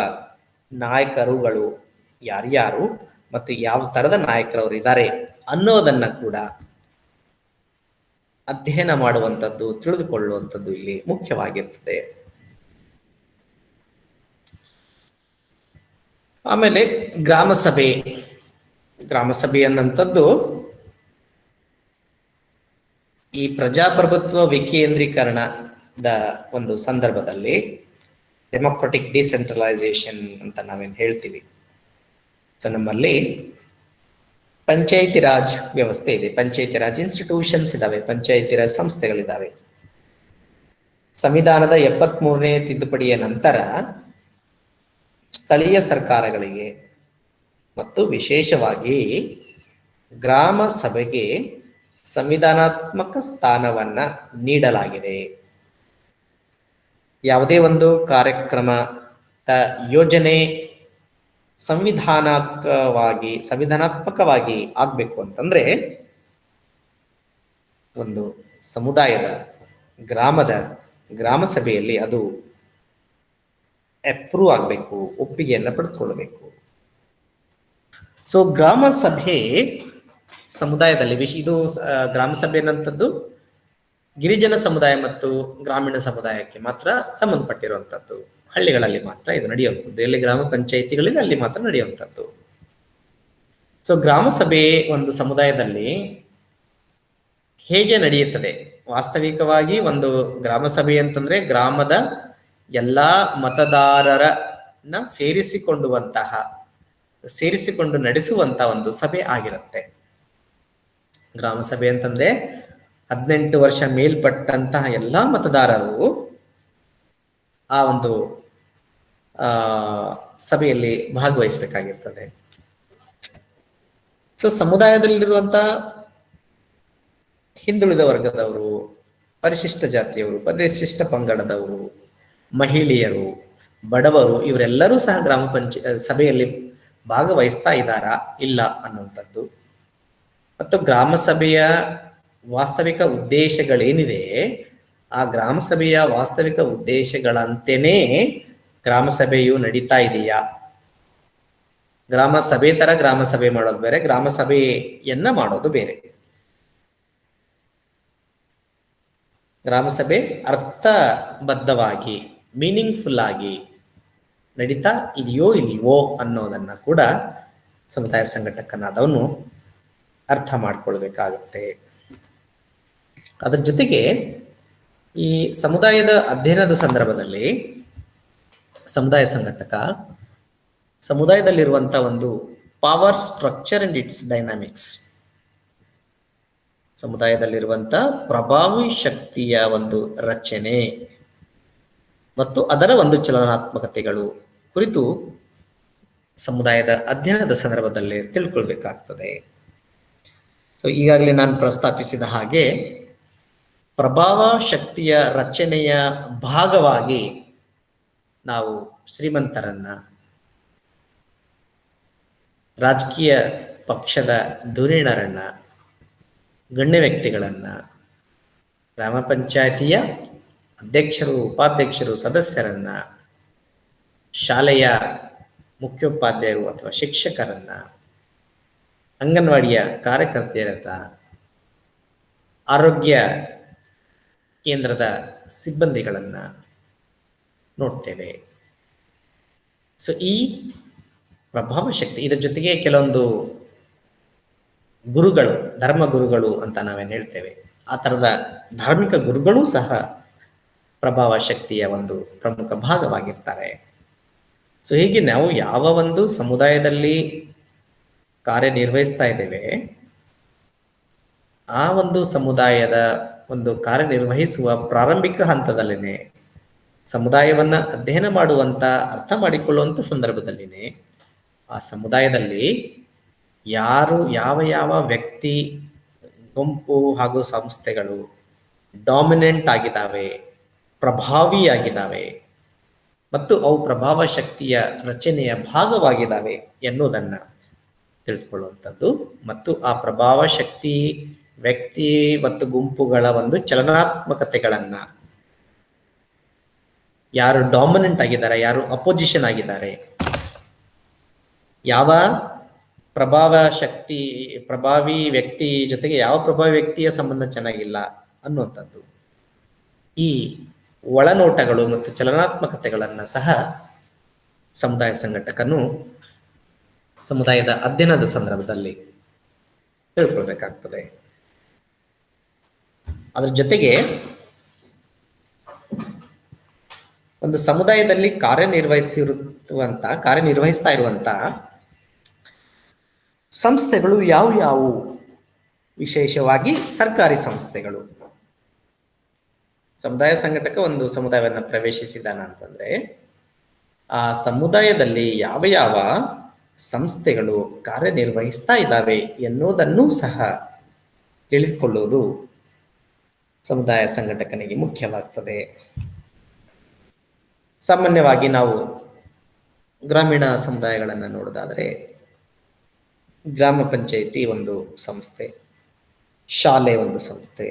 ನಾಯಕರುಗಳು ಯಾರ್ಯಾರು ಮತ್ತು ಯಾವ ತರದ ನಾಯಕರವರು ಇದ್ದಾರೆ ಅನ್ನೋದನ್ನ ಕೂಡ ಅಧ್ಯಯನ ಮಾಡುವಂಥದ್ದು, ತಿಳಿದುಕೊಳ್ಳುವಂಥದ್ದು ಇಲ್ಲಿ ಮುಖ್ಯವಾಗಿರ್ತದೆ. ಆಮೇಲೆ ಗ್ರಾಮ ಸಭೆ ಅನ್ನಂಥದ್ದು ಈ ಪ್ರಜಾಪ್ರಭುತ್ವ ವಿಕೇಂದ್ರೀಕರಣದ ಒಂದು ಸಂದರ್ಭದಲ್ಲಿ ಡೆಮೊಕ್ರೆಟಿಕ್ ಡಿಸೆಂಟ್ರಲೈಸೇಷನ್ ಅಂತ ನಾವೇನು ಹೇಳ್ತೀವಿ. ಸೊ ನಮ್ಮಲ್ಲಿ ಪಂಚಾಯಿತಿ ರಾಜ್ ವ್ಯವಸ್ಥೆ ಇದೆ, ಪಂಚಾಯಿತಿ ರಾಜ್ ಇನ್ಸ್ಟಿಟ್ಯೂಷನ್ಸ್ ಇದಾವೆ, ಪಂಚಾಯಿತಿ ರಾಜ್ ಸಂಸ್ಥೆಗಳಿದ್ದಾವೆ. ಸಂವಿಧಾನದ 73ನೇ ತಿದ್ದುಪಡಿಯ ನಂತರ ಸ್ಥಳೀಯ ಸರ್ಕಾರಗಳಿಗೆ ಮತ್ತು ವಿಶೇಷವಾಗಿ ಗ್ರಾಮ ಸಭೆಗೆ ಸಂವಿಧಾನಾತ್ಮಕ ಸ್ಥಾನವನ್ನ ನೀಡಲಾಗಿದೆ. ಯಾವುದೇ ಒಂದು ಕಾರ್ಯಕ್ರಮದ ಯೋಜನೆ ಸಂವಿಧಾನಾತ್ಮಕವಾಗಿ ಆಗ್ಬೇಕು ಅಂತಂದ್ರೆ ಒಂದು ಸಮುದಾಯದ ಗ್ರಾಮ ಸಭೆಯಲ್ಲಿ ಅದು ಅಪ್ರೂವ್ ಆಗಬೇಕು, ಒಪ್ಪಿಗೆಯನ್ನ ಪಡೆದುಕೊಳ್ಳಬೇಕು. ಸೊ ಗ್ರಾಮ ಸಭೆ ಸಮುದಾಯದಲ್ಲಿ ಇದು ಗ್ರಾಮ ಸಭೆ ಅನ್ನಂಥದ್ದು ಗಿರಿಜನ ಸಮುದಾಯ ಮತ್ತು ಗ್ರಾಮೀಣ ಸಮುದಾಯಕ್ಕೆ ಮಾತ್ರ ಸಂಬಂಧಪಟ್ಟಿರುವಂಥದ್ದು. ಹಳ್ಳಿಗಳಲ್ಲಿ ಮಾತ್ರ ಇದು ನಡೆಯುವಂಥದ್ದು, ಎಲ್ಲಿ ಗ್ರಾಮ ಪಂಚಾಯಿತಿಗಳಿದೆ ಅಲ್ಲಿ ಮಾತ್ರ ನಡೆಯುವಂಥದ್ದು. ಸೊ ಗ್ರಾಮ ಸಭೆ ಒಂದು ಸಮುದಾಯದಲ್ಲಿ ಹೇಗೆ ನಡೆಯುತ್ತದೆ? ವಾಸ್ತವಿಕವಾಗಿ ಒಂದು ಗ್ರಾಮ ಸಭೆ ಅಂತಂದ್ರೆ ಗ್ರಾಮದ ಎಲ್ಲಾ ಮತದಾರರನ್ನ ಸೇರಿಸಿಕೊಳ್ಳುವಂತಹ ಸೇರಿಸಿಕೊಂಡು ನಡೆಸುವಂತ ಒಂದು ಸಭೆ ಆಗಿರುತ್ತೆ. ಗ್ರಾಮ ಸಭೆ ಅಂತಂದ್ರೆ 18 ವರ್ಷ ಮೇಲ್ಪಟ್ಟಂತಹ ಎಲ್ಲಾ ಮತದಾರರು ಆ ಒಂದು ಸಭೆಯಲ್ಲಿ ಭಾಗವಹಿಸಬೇಕಾಗಿರ್ತದೆ. ಸೊ ಸಮುದಾಯದಲ್ಲಿರುವಂತ ಹಿಂದುಳಿದ ವರ್ಗದವರು, ಪರಿಶಿಷ್ಟ ಜಾತಿಯವರು, ಪರಿಶಿಷ್ಟ ಪಂಗಡದವರು, ಮಹಿಳೆಯರು, ಬಡವರು ಇವರೆಲ್ಲರೂ ಸಹ ಸಭೆಯಲ್ಲಿ ಭಾಗವಹಿಸ್ತಾ ಇದ್ದಾರಾ ಇಲ್ಲ ಅನ್ನುವಂಥದ್ದು. ಮತ್ತು ಗ್ರಾಮ ಸಭೆಯ ವಾಸ್ತವಿಕ ಉದ್ದೇಶಗಳೇನಿದೆ ಆ ಗ್ರಾಮ ಸಭೆಯ ವಾಸ್ತವಿಕ ಉದ್ದೇಶಗಳಂತೆಯೇ ಗ್ರಾಮ ಸಭೆಯು ನಡೀತಾ ಇದೆಯಾ? ಗ್ರಾಮ ಸಭೆ ತರ ಗ್ರಾಮ ಸಭೆ ಮಾಡೋದು ಬೇರೆ, ಗ್ರಾಮ ಸಭೆಯನ್ನ ಮಾಡೋದು ಬೇರೆ. ಗ್ರಾಮ ಸಭೆ ಅರ್ಥಬದ್ಧವಾಗಿ ಮೀನಿಂಗ್ಫುಲ್ ಆಗಿ ನಡೀತಾ ಇದೆಯೋ ಇಲ್ವೋ ಅನ್ನೋದನ್ನ ಕೂಡ ಸಮುದಾಯ ಸಂಘಟಕನಾದವನು ಅರ್ಥ ಮಾಡ್ಕೊಳ್ಬೇಕಾಗುತ್ತೆ. ಅದರ ಜೊತೆಗೆ ಈ ಸಮುದಾಯದ ಅಧ್ಯಯನದ ಸಂದರ್ಭದಲ್ಲಿ ಸಮುದಾಯ ಸಂಘಟಕ ಸಮುದಾಯದಲ್ಲಿರುವಂತಹ ಒಂದು power structure and its dynamics, ಸಮುದಾಯದಲ್ಲಿರುವಂತ ಪ್ರಭಾವಿ ಶಕ್ತಿಯ ಒಂದು ರಚನೆ ಮತ್ತು ಅದರ ಒಂದು ಚಲನಾತ್ಮಕತೆಗಳು ಕುರಿತು ಸಮುದಾಯದ ಅಧ್ಯಯನದ ಸಂದರ್ಭದಲ್ಲಿ ತಿಳ್ಕೊಳ್ಬೇಕಾಗ್ತದೆ. ಸೊ ಈಗಾಗಲೇ ನಾನು ಪ್ರಸ್ತಾಪಿಸಿದ ಹಾಗೆ ಪ್ರಭಾವ ಶಕ್ತಿಯ ರಚನೆಯ ಭಾಗವಾಗಿ ನಾವು ಶ್ರೀಮಂತರನ್ನ, ರಾಜಕೀಯ ಪಕ್ಷದ ಧುರೀಣರನ್ನ, ಗಣ್ಯ ವ್ಯಕ್ತಿಗಳನ್ನ, ಗ್ರಾಮ ಪಂಚಾಯತಿಯ ಅಧ್ಯಕ್ಷರು, ಉಪಾಧ್ಯಕ್ಷರು, ಸದಸ್ಯರನ್ನ, ಶಾಲೆಯ ಮುಖ್ಯೋಪಾಧ್ಯಾಯರು ಅಥವಾ ಶಿಕ್ಷಕರನ್ನ, ಅಂಗನವಾಡಿಯ ಕಾರ್ಯಕರ್ತೆಯರನ್ನ, ಆರೋಗ್ಯ ಕೇಂದ್ರದ ಸಿಬ್ಬಂದಿಗಳನ್ನ ನೋಡ್ತೇವೆ. ಸೊ ಈ ಪ್ರಭಾವ ಶಕ್ತಿ, ಇದರ ಜೊತೆಗೆ ಕೆಲವೊಂದು ಗುರುಗಳು, ಧರ್ಮ ಗುರುಗಳು ಅಂತ ನಾವೇನು ಹೇಳ್ತೇವೆ, ಆ ಥರದ ಧಾರ್ಮಿಕ ಗುರುಗಳು ಸಹ ಪ್ರಭಾವ ಶಕ್ತಿಯ ಒಂದು ಪ್ರಮುಖ ಭಾಗವಾಗಿರ್ತಾರೆ. ಸೊ ಹೀಗೆ ನಾವು ಯಾವ ಒಂದು ಸಮುದಾಯದಲ್ಲಿ ಕಾರ್ಯನಿರ್ವಹಿಸ್ತಾ ಇದ್ದೇವೆ ಆ ಒಂದು ಸಮುದಾಯದ ಒಂದು ಕಾರ್ಯನಿರ್ವಹಿಸುವ ಪ್ರಾರಂಭಿಕ ಹಂತದಲ್ಲಿನೇ, ಸಮುದಾಯವನ್ನ ಅಧ್ಯಯನ ಮಾಡುವಂತ, ಅರ್ಥ ಮಾಡಿಕೊಳ್ಳುವಂತ ಸಂದರ್ಭದಲ್ಲಿನೇ ಆ ಸಮುದಾಯದಲ್ಲಿ ಯಾರು, ಯಾವ ಯಾವ ವ್ಯಕ್ತಿ, ಗುಂಪು ಹಾಗೂ ಸಂಸ್ಥೆಗಳು ಡಾಮಿನೆಂಟ್ ಆಗಿದ್ದಾವೆ, ಪ್ರಭಾವಿಯಾಗಿದ್ದಾವೆ ಮತ್ತು ಅವು ಪ್ರಭಾವ ಶಕ್ತಿಯ ರಚನೆಯ ಭಾಗವಾಗಿದ್ದಾವೆ ಎನ್ನುವುದನ್ನ ತಿಳಿದುಕೊಳ್ಳುವಂಥದ್ದು ಮತ್ತು ಆ ಪ್ರಭಾವ ಶಕ್ತಿ ವ್ಯಕ್ತಿ ಮತ್ತು ಗುಂಪುಗಳ ಒಂದು ಚಲನಾತ್ಮಕತೆಗಳನ್ನ, ಯಾರು ಡಾಮಿನೆಂಟ್ ಆಗಿದ್ದಾರೆ, ಯಾರು ಅಪೋಸಿಷನ್ ಆಗಿದ್ದಾರೆ, ಯಾವ ಪ್ರಭಾವಿ ವ್ಯಕ್ತಿ ಜೊತೆಗೆ ಯಾವ ಪ್ರಭಾವಿ ವ್ಯಕ್ತಿಯ ಸಂಬಂಧ ಚೆನ್ನಾಗಿಲ್ಲ ಅನ್ನುವಂಥದ್ದು, ಈ ಒಳನೋಟಗಳು ಮತ್ತು ಚಲನಾತ್ಮಕತೆಗಳನ್ನ ಸಹ ಸಮುದಾಯ ಸಂಘಟಕನು ಸಮುದಾಯದ ಅಧ್ಯಯನದ ಸಂದರ್ಭದಲ್ಲಿ ತಿಳ್ಕೊಳ್ಬೇಕಾಗ್ತದೆ. ಅದರ ಜೊತೆಗೆ ಒಂದು ಸಮುದಾಯದಲ್ಲಿ ಕಾರ್ಯನಿರ್ವಹಿಸ್ತಾ ಇರುವಂತ ಸಂಸ್ಥೆಗಳು ಯಾವುವು, ವಿಶೇಷವಾಗಿ ಸರ್ಕಾರಿ ಸಂಸ್ಥೆಗಳು. ಸಮುದಾಯ ಸಂಘಟಕ ಒಂದು ಸಮುದಾಯವನ್ನ ಪ್ರವೇಶಿಸಿದಾನ ಅಂತಂದ್ರೆ ಆ ಸಮುದಾಯದಲ್ಲಿ ಯಾವ ಯಾವ ಸಂಸ್ಥೆಗಳು ಕಾರ್ಯನಿರ್ವಹಿಸ್ತಾ ಇದ್ದಾವೆ ಎನ್ನುವುದನ್ನು ಸಹ ತಿಳಿದುಕೊಳ್ಳುವುದು ಸಮುದಾಯ ಸಂಘಟಕನಿಗೆ ಮುಖ್ಯವಾಗ್ತದೆ. ಸಾಮಾನ್ಯವಾಗಿ ನಾವು ಗ್ರಾಮೀಣ ಸಮುದಾಯಗಳನ್ನು ನೋಡೋದಾದರೆ ಗ್ರಾಮ ಪಂಚಾಯಿತಿ ಒಂದು ಸಂಸ್ಥೆ, ಶಾಲೆ ಒಂದು ಸಂಸ್ಥೆ,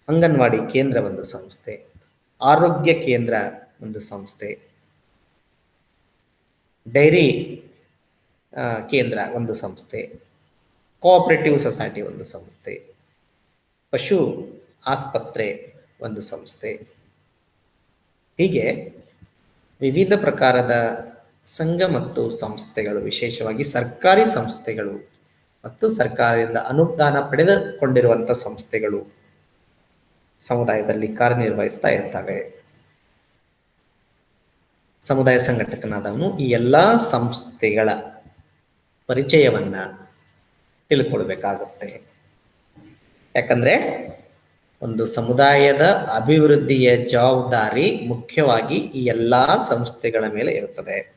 ಅಂಗನವಾಡಿ ಕೇಂದ್ರ ಒಂದು ಸಂಸ್ಥೆ, ಆರೋಗ್ಯ ಕೇಂದ್ರ ಒಂದು ಸಂಸ್ಥೆ, ಡೈರಿ ಕೇಂದ್ರ ಒಂದು ಸಂಸ್ಥೆ, ಕೋಆಪರೇಟಿವ್ ಸೊಸೈಟಿ ಒಂದು ಸಂಸ್ಥೆ, ಪಶು ಆಸ್ಪತ್ರೆ ಒಂದು ಸಂಸ್ಥೆ, ಹೀಗೆ ವಿವಿಧ ಪ್ರಕಾರದ ಸಂಘ ಮತ್ತು ಸಂಸ್ಥೆಗಳು, ವಿಶೇಷವಾಗಿ ಸರ್ಕಾರಿ ಸಂಸ್ಥೆಗಳು ಮತ್ತು ಸರ್ಕಾರದಿಂದ ಅನುದಾನ ಪಡೆದುಕೊಂಡಿರುವಂಥ ಸಂಸ್ಥೆಗಳು ಸಮುದಾಯದಲ್ಲಿ ಕಾರ್ಯನಿರ್ವಹಿಸ್ತಾ ಇರ್ತವೆ. ಸಮುದಾಯ ಸಂಘಟಕನಾದವನು ಈ ಎಲ್ಲ ಸಂಸ್ಥೆಗಳ ಪರಿಚಯವನ್ನ ತಿಳ್ಕೊಳ್ಬೇಕಾಗುತ್ತೆ. ಯಾಕಂದ್ರೆ ಒಂದು ಸಮುದಾಯದ ಅಭಿವೃದ್ಧಿಯ ಜವಾಬ್ದಾರಿ ಮುಖ್ಯವಾಗಿ ಈ ಎಲ್ಲಾ ಸಂಸ್ಥೆಗಳ ಮೇಲೆ ಇರುತ್ತದೆ.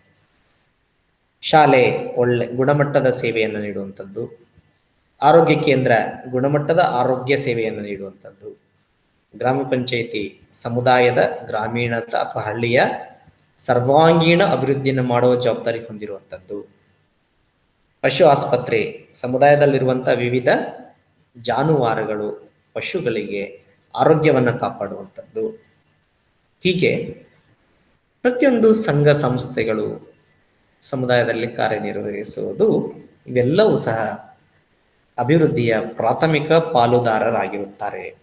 ಶಾಲೆ ಒಳ್ಳೆ ಗುಣಮಟ್ಟದ ಸೇವೆಯನ್ನು ನೀಡುವಂಥದ್ದು, ಆರೋಗ್ಯ ಕೇಂದ್ರ ಗುಣಮಟ್ಟದ ಆರೋಗ್ಯ ಸೇವೆಯನ್ನು ನೀಡುವಂಥದ್ದು, ಗ್ರಾಮ ಪಂಚಾಯಿತಿ ಸಮುದಾಯದ ಗ್ರಾಮೀಣ ಅಥವಾ ಹಳ್ಳಿಯ ಸರ್ವಾಂಗೀಣ ಅಭಿವೃದ್ಧಿಯನ್ನು ಮಾಡುವ ಜವಾಬ್ದಾರಿ ಹೊಂದಿರುವಂಥದ್ದು, ಪಶು ಆಸ್ಪತ್ರೆ ಸಮುದಾಯದಲ್ಲಿರುವಂಥ ವಿವಿಧ ಜಾನುವಾರುಗಳು ಪಶುಗಳಿಗೆ ಆರೋಗ್ಯವನ್ನು ಕಾಪಾಡುವಂಥದ್ದು. ಹೀಗೆ ಪ್ರತಿಯೊಂದು ಸಂಘ ಸಂಸ್ಥೆಗಳು ಸಮುದಾಯದಲ್ಲಿ ಕಾರ್ಯನಿರ್ವಹಿಸುವುದು, ಇವೆಲ್ಲವೂ ಸಹ ಅಭಿವೃದ್ಧಿಯ ಪ್ರಾಥಮಿಕ ಪಾಲುದಾರರಾಗಿರುತ್ತಾರೆ.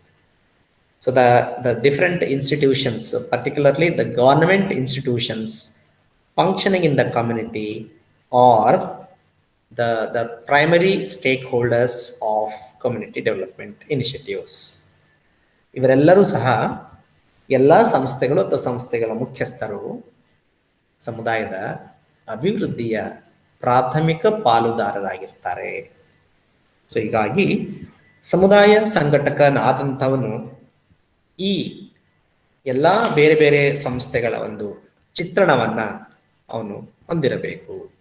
So the different institutions, particularly the government institutions functioning in the community, are the primary stakeholders of community development initiatives. ಇವರೆಲ್ಲರೂ ಸಹ ಎಲ್ಲ ಸಂಸ್ಥೆಗಳು ಅಥವಾ ಸಂಸ್ಥೆಗಳ ಮುಖ್ಯಸ್ಥರು ಸಮುದಾಯದ ಅಭಿವೃದ್ಧಿಯ ಪ್ರಾಥಮಿಕ ಪಾಲುದಾರರಾಗಿರ್ತಾರೆ. ಸೊ ಹೀಗಾಗಿ ಸಮುದಾಯ ಸಂಘಟಕನಾದಂಥವನು ಈ ಎಲ್ಲ ಬೇರೆ ಬೇರೆ ಸಂಸ್ಥೆಗಳ ಒಂದು ಚಿತ್ರಣವನ್ನ ಅವನು ಹೊಂದಿರಬೇಕು.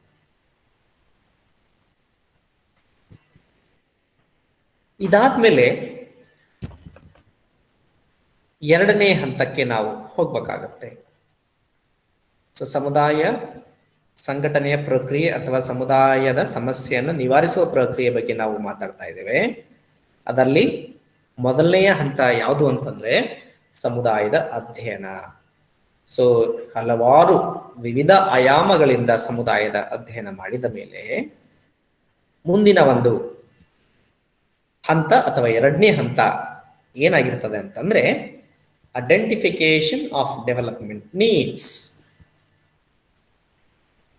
ಇದಾದ್ಮೇಲೆ ಎರಡನೇ ಹಂತಕ್ಕೆ ನಾವು ಹೋಗ್ಬೇಕಾಗತ್ತೆ. ಸೊ ಸಮುದಾಯ ಸಂಘಟನೆಯ ಪ್ರಕ್ರಿಯೆ ಅಥವಾ ಸಮುದಾಯದ ಸಮಸ್ಯೆಯನ್ನು ನಿವಾರಿಸುವ ಪ್ರಕ್ರಿಯೆ ಬಗ್ಗೆ ನಾವು ಮಾತಾಡ್ತಾ ಇದ್ದೇವೆ. ಅದರಲ್ಲಿ ಮೊದಲನೆಯ ಹಂತ ಯಾವುದು ಅಂತಂದ್ರೆ ಸಮುದಾಯದ ಅಧ್ಯಯನ. ಸೊ ಹಲವಾರು ವಿವಿಧ ಆಯಾಮಗಳಿಂದ ಸಮುದಾಯದ ಅಧ್ಯಯನ ಮಾಡಿದ ಮೇಲೆ ಮುಂದಿನ ಒಂದು ಹಂತ ಅಥವಾ ಎರಡನೇ ಹಂತ ಏನಾಗಿರ್ತದೆ ಅಂತಂದ್ರೆ ಐಡೆಂಟಿಫಿಕೇಶನ್ ಆಫ್ ಡೆವಲಪ್ಮೆಂಟ್ ನೀಡ್ಸ್.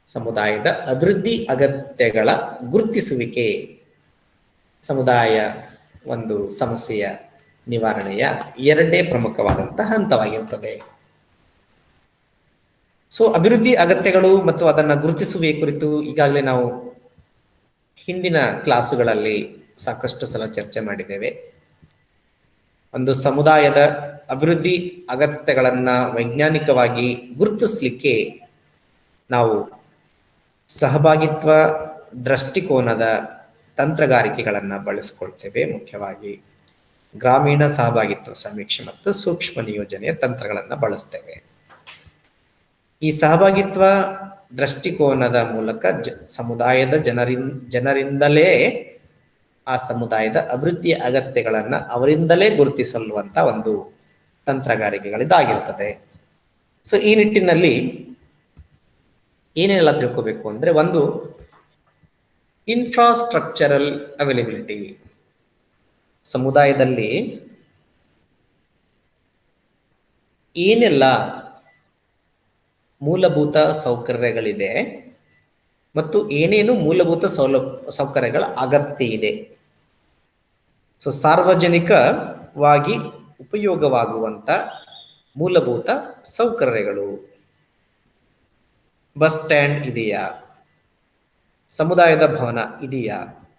ಸಮುದಾಯದ ಅಭಿವೃದ್ಧಿ ಅಗತ್ಯಗಳ ಗುರುತಿಸುವಿಕೆ ಸಮುದಾಯ ಒಂದು ಸಮಸ್ಯೆಯ ನಿವಾರಣೆಯ ಎರಡನೇ ಪ್ರಮುಖವಾದಂತಹ ಹಂತವಾಗಿರುತ್ತದೆ. ಸೊ ಅಭಿವೃದ್ಧಿ ಅಗತ್ಯಗಳು ಮತ್ತು ಅದನ್ನು ಗುರುತಿಸುವ ಕುರಿತು ಈಗಾಗಲೇ ನಾವು ಹಿಂದಿನ ಕ್ಲಾಸುಗಳಲ್ಲಿ ಸಾಕಷ್ಟು ಸಲ ಚರ್ಚೆ ಮಾಡಿದ್ದೇವೆ. ಒಂದು ಸಮುದಾಯದ ಅಭಿವೃದ್ಧಿ ಅಗತ್ಯಗಳನ್ನ ವೈಜ್ಞಾನಿಕವಾಗಿ ಗುರುತಿಸಲಿಕ್ಕೆ ನಾವು ಸಹಭಾಗಿತ್ವ ದೃಷ್ಟಿಕೋನದ ತಂತ್ರಗಾರಿಕೆಗಳನ್ನು ಬಳಸಿಕೊಳ್ತೇವೆ. ಮುಖ್ಯವಾಗಿ ಗ್ರಾಮೀಣ ಸಹಭಾಗಿತ್ವ ಸಮೀಕ್ಷೆ ಮತ್ತು ಸೂಕ್ಷ್ಮ ನಿಯೋಜನೆಯ ತಂತ್ರಗಳನ್ನು ಬಳಸ್ತೇವೆ. ಈ ಸಹಭಾಗಿತ್ವ ದೃಷ್ಟಿಕೋನದ ಮೂಲಕ ಸಮುದಾಯದ ಜನರಿಂದಲೇ ಆ ಸಮುದಾಯದ ಅಭಿವೃದ್ಧಿಯ ಅಗತ್ಯಗಳನ್ನು ಅವರಿಂದಲೇ ಗುರುತಿಸಲುವಂತ ಒಂದು ತಂತ್ರಗಾರಿಕೆಗಳಿದಾಗಿರ್ತದೆ. ಸೊ ಈ ನಿಟ್ಟಿನಲ್ಲಿ ಏನೆಲ್ಲ ತಿಳ್ಕೋಬೇಕು ಅಂದ್ರೆ, ಒಂದು ಇನ್ಫ್ರಾಸ್ಟ್ರಕ್ಚರಲ್ ಅವೈಲಬಿಲಿಟಿ. ಸಮುದಾಯದಲ್ಲಿ ಏನೆಲ್ಲ ಮೂಲಭೂತ ಸೌಕರ್ಯಗಳಿದೆ ಮತ್ತು ಏನೇನು ಮೂಲಭೂತ ಸೌಕರ್ಯಗಳ ಅಗತ್ಯ ಇದೆ. ಸೊ ಸಾರ್ವಜನಿಕವಾಗಿ ಉಪಯೋಗವಾಗುವಂತ ಮೂಲಭೂತ ಸೌಕರ್ಯಗಳು. ಬಸ್ ಸ್ಟ್ಯಾಂಡ್ ಇದೆಯಾ? ಸಮುದಾಯದ ಭವನ ಇದೆಯಾ?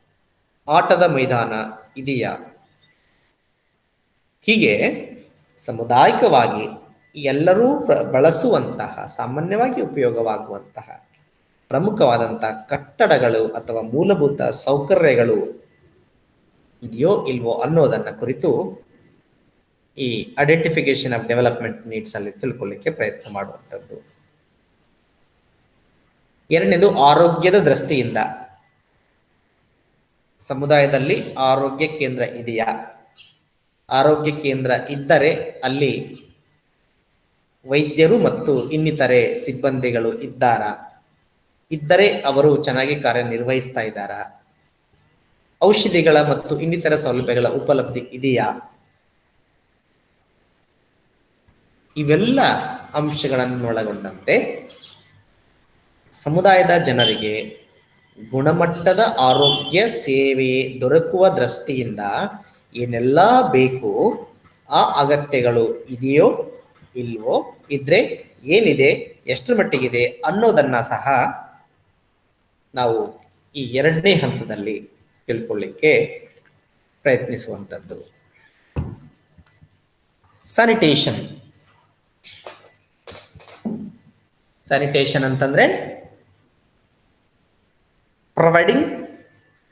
ಆಟದ ಮೈದಾನ ಇದೆಯಾ? ಹೀಗೆ ಸಮುದಾಯಿಕವಾಗಿ ಎಲ್ಲರೂ ಬಳಸುವಂತಹ ಸಾಮಾನ್ಯವಾಗಿ ಉಪಯೋಗವಾಗುವಂತಹ ಪ್ರಮುಖವಾದಂತಹ ಕಟ್ಟಡಗಳು ಅಥವಾ ಮೂಲಭೂತ ಸೌಕರ್ಯಗಳು ಇದೆಯೋ ಇಲ್ವೋ ಅನ್ನೋದನ್ನ ಕುರಿತು ಈ ಐಡೆಂಟಿಫಿಕೇಶನ್ ಆಫ್ ಡೆವಲಪ್ಮೆಂಟ್ ನೀಡ್ಸ್ ಅಲ್ಲಿ ತಿಳ್ಕೊಳ್ಳಿಕ್ಕೆ ಪ್ರಯತ್ನ ಮಾಡುವಂಥದ್ದು. ಎರಡನೇದು ಆರೋಗ್ಯದ ದೃಷ್ಟಿಯಿಂದ ಸಮುದಾಯದಲ್ಲಿ ಆರೋಗ್ಯ ಕೇಂದ್ರ ಇದೆಯಾ? ಆರೋಗ್ಯ ಕೇಂದ್ರ ಇದ್ದರೆ ಅಲ್ಲಿ ವೈದ್ಯರು ಮತ್ತು ಇನ್ನಿತರೆ ಸಿಬ್ಬಂದಿಗಳು ಇದ್ದಾರಾ? ಇದ್ದರೆ ಅವರು ಚೆನ್ನಾಗಿ ಕಾರ್ಯನಿರ್ವಹಿಸ್ತಾ ಇದ್ದಾರಾ? ಔಷಧಿಗಳ ಮತ್ತು ಇನ್ನಿತರ ಸೌಲಭ್ಯಗಳ ಉಪಲಬ್ಧಿ ಇದೆಯಾ? ಇವೆಲ್ಲ ಅಂಶಗಳನ್ನೊಳಗೊಂಡಂತೆ ಸಮುದಾಯದ ಜನರಿಗೆ ಗುಣಮಟ್ಟದ ಆರೋಗ್ಯ ಸೇವೆ ದೊರಕುವ ದೃಷ್ಟಿಯಿಂದ ಏನೆಲ್ಲ ಬೇಕು, ಆ ಅಗತ್ಯಗಳು ಇದೆಯೋ ಇಲ್ವೋ, ಇದ್ರೆ ಏನಿದೆ, ಎಷ್ಟರ ಮಟ್ಟಿಗಿದೆ ಅನ್ನೋದನ್ನ ಸಹ ನಾವು ಈ ಎರಡನೇ ಹಂತದಲ್ಲಿ ತಿಳ್ಕೊಳ್ಳಿಕ್ಕೆ ಪ್ರಯತ್ನಿಸುವಂಥದ್ದು. ಸ್ಯಾನಿಟೇಷನ್. ಸ್ಯಾನಿಟೇಷನ್ ಅಂತಂದ್ರೆ providing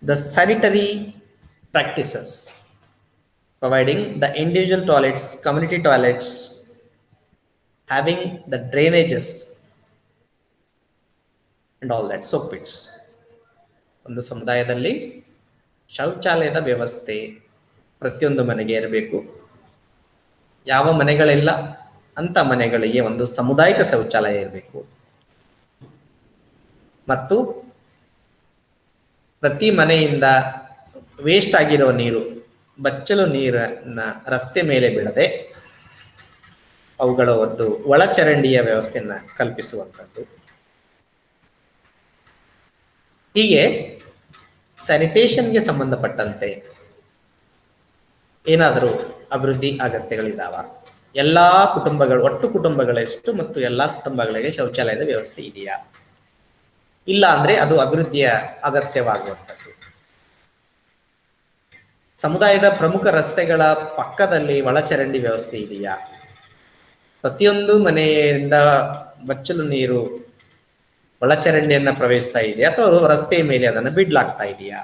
the sanitary practices, providing the individual toilets, community toilets, having the drainages and all that, soap pits. ಒಂದು ಸಮುದಾಯದಲ್ಲಿ ಶೌಚಾಲಯದ ವ್ಯವಸ್ಥೆ ಪ್ರತಿಯೊಂದು ಮನೆಗೆ ಇರಬೇಕು. ಯಾವ ಮನೆಗಳಿಲ್ಲ ಅಂತ ಮನೆಗಳಿಗೆ ಒಂದು ಸಾಮುದಾಯಿಕ ಶೌಚಾಲಯ ಇರಬೇಕು. ಮತ್ತು ಪ್ರತಿ ಮನೆಯಿಂದ ವೇಸ್ಟ್ ಆಗಿರೋ ನೀರು, ಬಚ್ಚಲು ನೀರನ್ನ ರಸ್ತೆ ಮೇಲೆ ಬಿಡದೆ ಅವುಗಳ ಒಂದು ಒಳಚರಂಡಿಯ ವ್ಯವಸ್ಥೆಯನ್ನು ಕಲ್ಪಿಸುವಂಥದ್ದು. ಹೀಗೆ ಸ್ಯಾನಿಟೇಷನ್ಗೆ ಸಂಬಂಧಪಟ್ಟಂತೆ ಏನಾದರೂ ಅಭಿವೃದ್ಧಿ ಅಗತ್ಯಗಳಿದಾವ? ಎಲ್ಲ ಕುಟುಂಬಗಳು, ಒಟ್ಟು ಕುಟುಂಬಗಳೆಷ್ಟು ಮತ್ತು ಎಲ್ಲ ಕುಟುಂಬಗಳಿಗೆ ಶೌಚಾಲಯದ ವ್ಯವಸ್ಥೆ ಇದೆಯಾ? ಇಲ್ಲ ಅಂದ್ರೆ ಅದು ಅಭಿವೃದ್ಧಿಯ ಅಗತ್ಯವಾಗುವಂಥದ್ದು. ಸಮುದಾಯದ ಪ್ರಮುಖ ರಸ್ತೆಗಳ ಪಕ್ಕದಲ್ಲಿ ಒಳಚರಂಡಿ ವ್ಯವಸ್ಥೆ ಇದೆಯಾ? ಪ್ರತಿಯೊಂದು ಮನೆಯಿಂದ ಬಚ್ಚಲು ನೀರು ಒಳಚರಂಡಿಯನ್ನ ಪ್ರವೇಶಿಸ್ತಾ ಇದೆಯಾ ಅಥವಾ ರಸ್ತೆಯ ಮೇಲೆ ಅದನ್ನು ಬಿಡ್ಲಾಗ್ತಾ ಇದೆಯಾ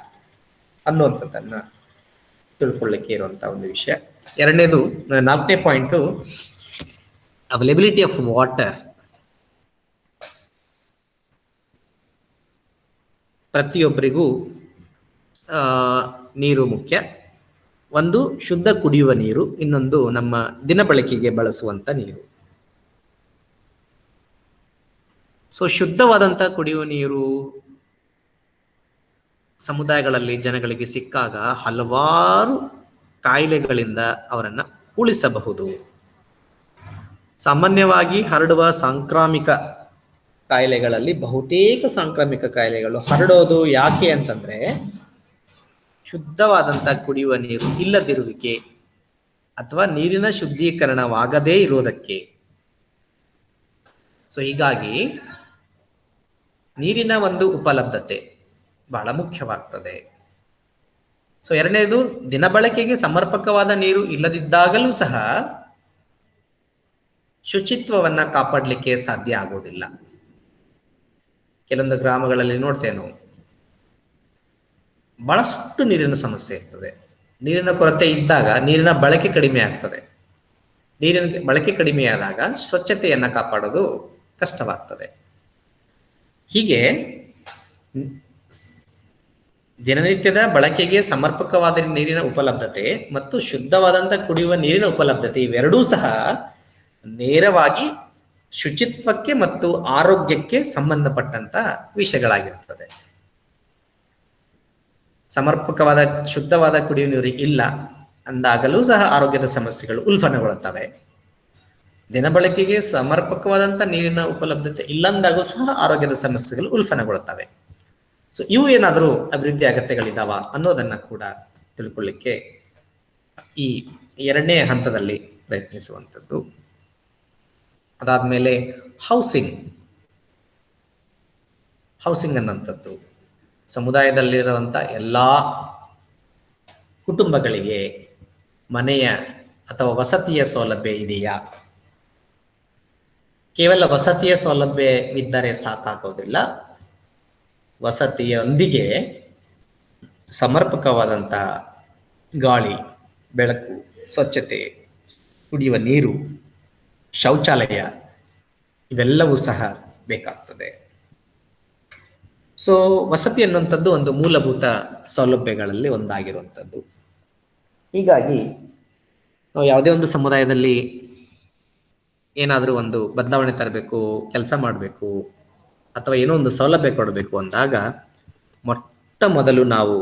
ಅನ್ನುವಂಥದ್ದನ್ನ ತಿಳ್ಕೊಳ್ಳಿಕ್ಕೆ ಇರುವಂತಹ ಒಂದು ವಿಷಯ. ಎರಡನೇದು, 4ನೇ ಪಾಯಿಂಟು, ಅವೈಲಬಿಲಿಟಿ ಆಫ್ ವಾಟರ್. ಪ್ರತಿಯೊಬ್ಬರಿಗೂ ನೀರು ಮುಖ್ಯ. ಒಂದು ಶುದ್ಧ ಕುಡಿಯುವ ನೀರು, ಇನ್ನೊಂದು ನಮ್ಮ ದಿನಬಳಕೆಗೆ ಬಳಸುವಂತ ನೀರು. ಸೊ ಶುದ್ಧವಾದಂಥ ಕುಡಿಯುವ ನೀರು ಸಮುದಾಯಗಳಲ್ಲಿ ಜನಗಳಿಗೆ ಸಿಕ್ಕಾಗ ಹಲವಾರು ಕಾಯಿಲೆಗಳಿಂದ ಅವರನ್ನು ಉಳಿಸಬಹುದು. ಸಾಮಾನ್ಯವಾಗಿ ಹರಡುವ ಸಾಂಕ್ರಾಮಿಕ ಕಾಯಿಲೆಗಳಲ್ಲಿ ಬಹುತೇಕ ಸಾಂಕ್ರಾಮಿಕ ಕಾಯಿಲೆಗಳು ಹರಡೋದು ಯಾಕೆ ಅಂತಂದ್ರೆ ಶುದ್ಧವಾದಂಥ ಕುಡಿಯುವ ನೀರು ಇಲ್ಲದಿರುವಿಕೆ ಅಥವಾ ನೀರಿನ ಶುದ್ಧೀಕರಣವಾಗದೇ ಇರುವುದಕ್ಕೆ. ಸೊ ಹೀಗಾಗಿ ನೀರಿನ ಒಂದು ಉಪಲಬ್ಧತೆ ಬಹಳ ಮುಖ್ಯವಾಗ್ತದೆ. ಸೊ ಎರಡನೇದು, ದಿನಬಳಕೆಗೆ ಸಮರ್ಪಕವಾದ ನೀರು ಇಲ್ಲದಿದ್ದಾಗಲೂ ಸಹ ಶುಚಿತ್ವವನ್ನ ಕಾಪಾಡಲಿಕ್ಕೆ ಸಾಧ್ಯ ಆಗೋದಿಲ್ಲ. ಕೆಲವೊಂದು ಗ್ರಾಮಗಳಲ್ಲಿ ನೋಡ್ತೇವೆ ನಾವು, ಬಹಳಷ್ಟು ನೀರಿನ ಸಮಸ್ಯೆ ಇರ್ತದೆ. ನೀರಿನ ಕೊರತೆ ಇದ್ದಾಗ ನೀರಿನ ಬಳಕೆ ಕಡಿಮೆ ಆಗ್ತದೆ. ನೀರಿನ ಬಳಕೆ ಕಡಿಮೆಯಾದಾಗ ಸ್ವಚ್ಛತೆಯನ್ನ ಕಾಪಾಡೋದು ಕಷ್ಟವಾಗ್ತದೆ. ಹೀಗೆ ದಿನನಿತ್ಯದ ಬಳಕೆಗೆ ಸಮರ್ಪಕವಾದ ನೀರಿನ ಉಪಲಬ್ಧತೆ ಮತ್ತು ಶುದ್ಧವಾದಂಥ ಕುಡಿಯುವ ನೀರಿನ ಉಪಲಬ್ಧತೆ ಇವೆರಡೂ ಸಹ ನೇರವಾಗಿ ಶುಚಿತ್ವಕ್ಕೆ ಮತ್ತು ಆರೋಗ್ಯಕ್ಕೆ ಸಂಬಂಧಪಟ್ಟಂತ ವಿಷಯಗಳಾಗಿರುತ್ತದೆ. ಸಮರ್ಪಕವಾದ ಶುದ್ಧವಾದ ಕುಡಿಯುವ ನೀರು ಇಲ್ಲ ಅಂದಾಗಲೂ ಸಹ ಆರೋಗ್ಯದ ಸಮಸ್ಯೆಗಳು ಉಲ್ಬಣಗೊಳ್ಳುತ್ತವೆ. ದಿನಬಳಕೆಗೆ ಸಮರ್ಪಕವಾದಂಥ ನೀರಿನ ಉಪಲಬ್ಧತೆ ಇಲ್ಲಂದಾಗೂ ಸಹ ಆರೋಗ್ಯದ ಸಮಸ್ಯೆಗಳು ಉಲ್ಬಣಗೊಳ್ಳುತ್ತವೆ. ಸೊ ಇವು ಏನಾದರೂ ಅಭಿವೃದ್ಧಿ ಅಗತ್ಯಗಳಿದಾವ ಅನ್ನೋದನ್ನ ಕೂಡ ತಿಳ್ಕೊಳ್ಳಿಕ್ಕೆ ಈ ಎರಡನೇ ಹಂತದಲ್ಲಿ ಪ್ರಯತ್ನಿಸುವಂಥದ್ದು. ಅದಾದ್ಮೇಲೆ ಹೌಸಿಂಗ್ ಅನ್ನೋಂಥದ್ದು ಸಮುದಾಯದಲ್ಲಿರುವಂಥ ಎಲ್ಲ ಕುಟುಂಬಗಳಿಗೆ ಮನೆಯ ಅಥವಾ ವಸತಿಯ ಸೌಲಭ್ಯ ಇದೆಯಾ? ಕೇವಲ ವಸತಿಯ ಸೌಲಭ್ಯವಿದ್ದರೆ ಸಾಕಾಗೋದಿಲ್ಲ. ವಸತಿಯೊಂದಿಗೆ ಸಮರ್ಪಕವಾದಂಥ ಗಾಳಿ, ಬೆಳಕು, ಸ್ವಚ್ಛತೆ, ಕುಡಿಯುವ ನೀರು, ಶೌಚಾಲಯ ಇವೆಲ್ಲವೂ ಸಹ ಬೇಕಾಗ್ತದೆ. ಸೊ ವಸತಿ ಅನ್ನುವಂಥದ್ದು ಒಂದು ಮೂಲಭೂತ ಸೌಲಭ್ಯಗಳಲ್ಲಿ ಒಂದಾಗಿರುವಂಥದ್ದು. ಹೀಗಾಗಿ ನಾವು ಯಾವುದೇ ಒಂದು ಸಮುದಾಯದಲ್ಲಿ ಏನಾದರೂ ಒಂದು ಬದಲಾವಣೆ ತರಬೇಕು, ಕೆಲಸ ಮಾಡಬೇಕು ಅಥವಾ ಏನೋ ಒಂದು ಸೌಲಭ್ಯ ಕೊಡಬೇಕು ಅಂದಾಗ ಮೊಟ್ಟ ಮೊದಲು ನಾವು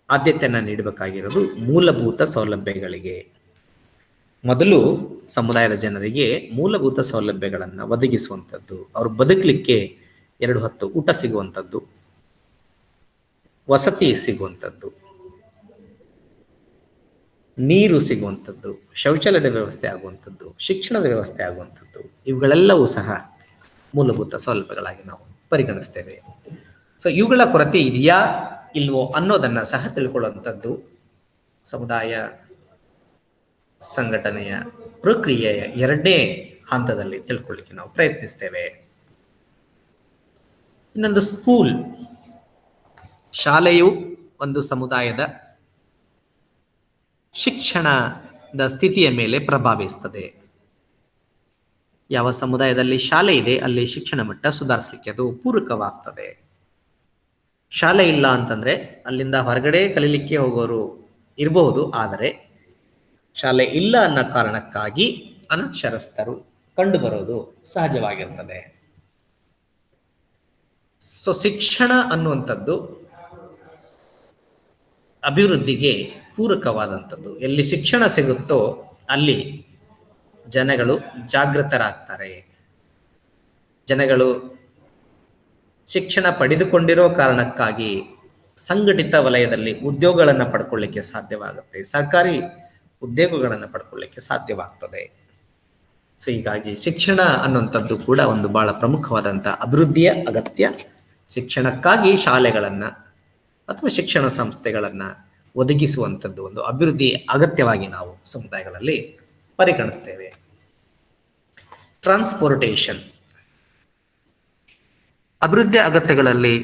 ಆದ್ಯತೆಯನ್ನು ನೀಡಬೇಕಾಗಿರೋದು ಮೂಲಭೂತ ಸೌಲಭ್ಯಗಳಿಗೆ. ಮೊದಲು ಸಮುದಾಯದ ಜನರಿಗೆ ಮೂಲಭೂತ ಸೌಲಭ್ಯಗಳನ್ನು ಒದಗಿಸುವಂಥದ್ದು, ಅವರು ಬದುಕಲಿಕ್ಕೆ 2 ಹೊತ್ತು ಊಟ ಸಿಗುವಂಥದ್ದು, ವಸತಿ ಸಿಗುವಂಥದ್ದು, ನೀರು ಸಿಗುವಂಥದ್ದು, ಶೌಚಾಲಯದ ವ್ಯವಸ್ಥೆ ಆಗುವಂಥದ್ದು, ಶಿಕ್ಷಣದ ವ್ಯವಸ್ಥೆ ಆಗುವಂಥದ್ದು, ಇವುಗಳೆಲ್ಲವೂ ಸಹ ಮೂಲಭೂತ ಸೌಲಭ್ಯಗಳಾಗಿ ನಾವು ಪರಿಗಣಿಸ್ತೇವೆ. ಸೊ ಇವುಗಳ ಕೊರತೆ ಇದೆಯಾ ಇಲ್ವೋ ಅನ್ನೋದನ್ನ ಸಹ ತಿಳ್ಕೊಳ್ಳುವಂಥದ್ದು ಸಮುದಾಯ ಸಂಘಟನೆಯ ಪ್ರಕ್ರಿಯೆಯ ಎರಡನೇ ಹಂತದಲ್ಲಿ ತಿಳ್ಕೊಳ್ಳಿಕ್ಕೆ ನಾವು ಪ್ರಯತ್ನಿಸ್ತೇವೆ. ಇನ್ನೊಂದು ಸ್ಕೂಲ್, ಶಾಲೆಯು ಒಂದು ಸಮುದಾಯದ ಶಿಕ್ಷಣದ ಸ್ಥಿತಿಯ ಮೇಲೆ ಪ್ರಭಾವಿಸ್ತದೆ. ಯಾವ ಸಮುದಾಯದಲ್ಲಿ ಶಾಲೆ ಇದೆ ಅಲ್ಲಿ ಶಿಕ್ಷಣ ಮಟ್ಟ ಸುಧಾರಿಸಲಿಕ್ಕೆ ಅದು ಪೂರಕವಾಗ್ತದೆ. ಶಾಲೆ ಇಲ್ಲ ಅಂತಂದ್ರೆ ಅಲ್ಲಿಂದ ಹೊರಗಡೆ ಕಲೀಲಿಕ್ಕೆ ಹೋಗೋರು ಇರಬಹುದು, ಆದರೆ ಶಾಲೆ ಇಲ್ಲ ಅನ್ನೋ ಕಾರಣಕ್ಕಾಗಿ ಅನಕ್ಷರಸ್ಥರು ಕಂಡು ಬರೋದು ಸಹಜವಾಗಿರ್ತದೆ. ಸೊ ಶಿಕ್ಷಣ ಅನ್ನುವಂಥದ್ದು ಅಭಿವೃದ್ಧಿಗೆ ಪೂರಕವಾದಂಥದ್ದು. ಎಲ್ಲಿ ಶಿಕ್ಷಣ ಸಿಗುತ್ತೋ ಅಲ್ಲಿ ಜನಗಳು ಜಾಗೃತರಾಗ್ತಾರೆ. ಜನಗಳು ಶಿಕ್ಷಣ ಪಡೆದುಕೊಂಡಿರೋ ಕಾರಣಕ್ಕಾಗಿ ಸಂಘಟಿತ ವಲಯದಲ್ಲಿ ಉದ್ಯೋಗಗಳನ್ನು ಪಡ್ಕೊಳ್ಳಿಕ್ಕೆ ಸಾಧ್ಯವಾಗುತ್ತೆ, ಸರ್ಕಾರಿ ಉದ್ಯೋಗಗಳನ್ನು ಪಡ್ಕೊಳ್ಳಿಕ್ಕೆ ಸಾಧ್ಯವಾಗ್ತದೆ. ಸೊ ಹೀಗಾಗಿ ಶಿಕ್ಷಣ ಅನ್ನುವಂಥದ್ದು ಕೂಡ ಒಂದು ಬಹಳ ಪ್ರಮುಖವಾದಂಥ ಅಭಿವೃದ್ಧಿಯ ಅಗತ್ಯ. ಶಿಕ್ಷಣಕ್ಕಾಗಿ ಶಾಲೆಗಳನ್ನು ಅಥವಾ ಶಿಕ್ಷಣ ಸಂಸ್ಥೆಗಳನ್ನು ಒದಗಿಸುವಂಥದ್ದು ಒಂದು ಅಭಿವೃದ್ಧಿ ಅಗತ್ಯವಾಗಿ ನಾವು ಸಮುದಾಯಗಳಲ್ಲಿ ಪರಿಗಣಿಸ್ತೇವೆ. ಟ್ರಾನ್ಸ್ಪೋರ್ಟೇಷನ್, ಅಭಿವೃದ್ಧಿ ಅಗತ್ಯಗಳಲ್ಲಿ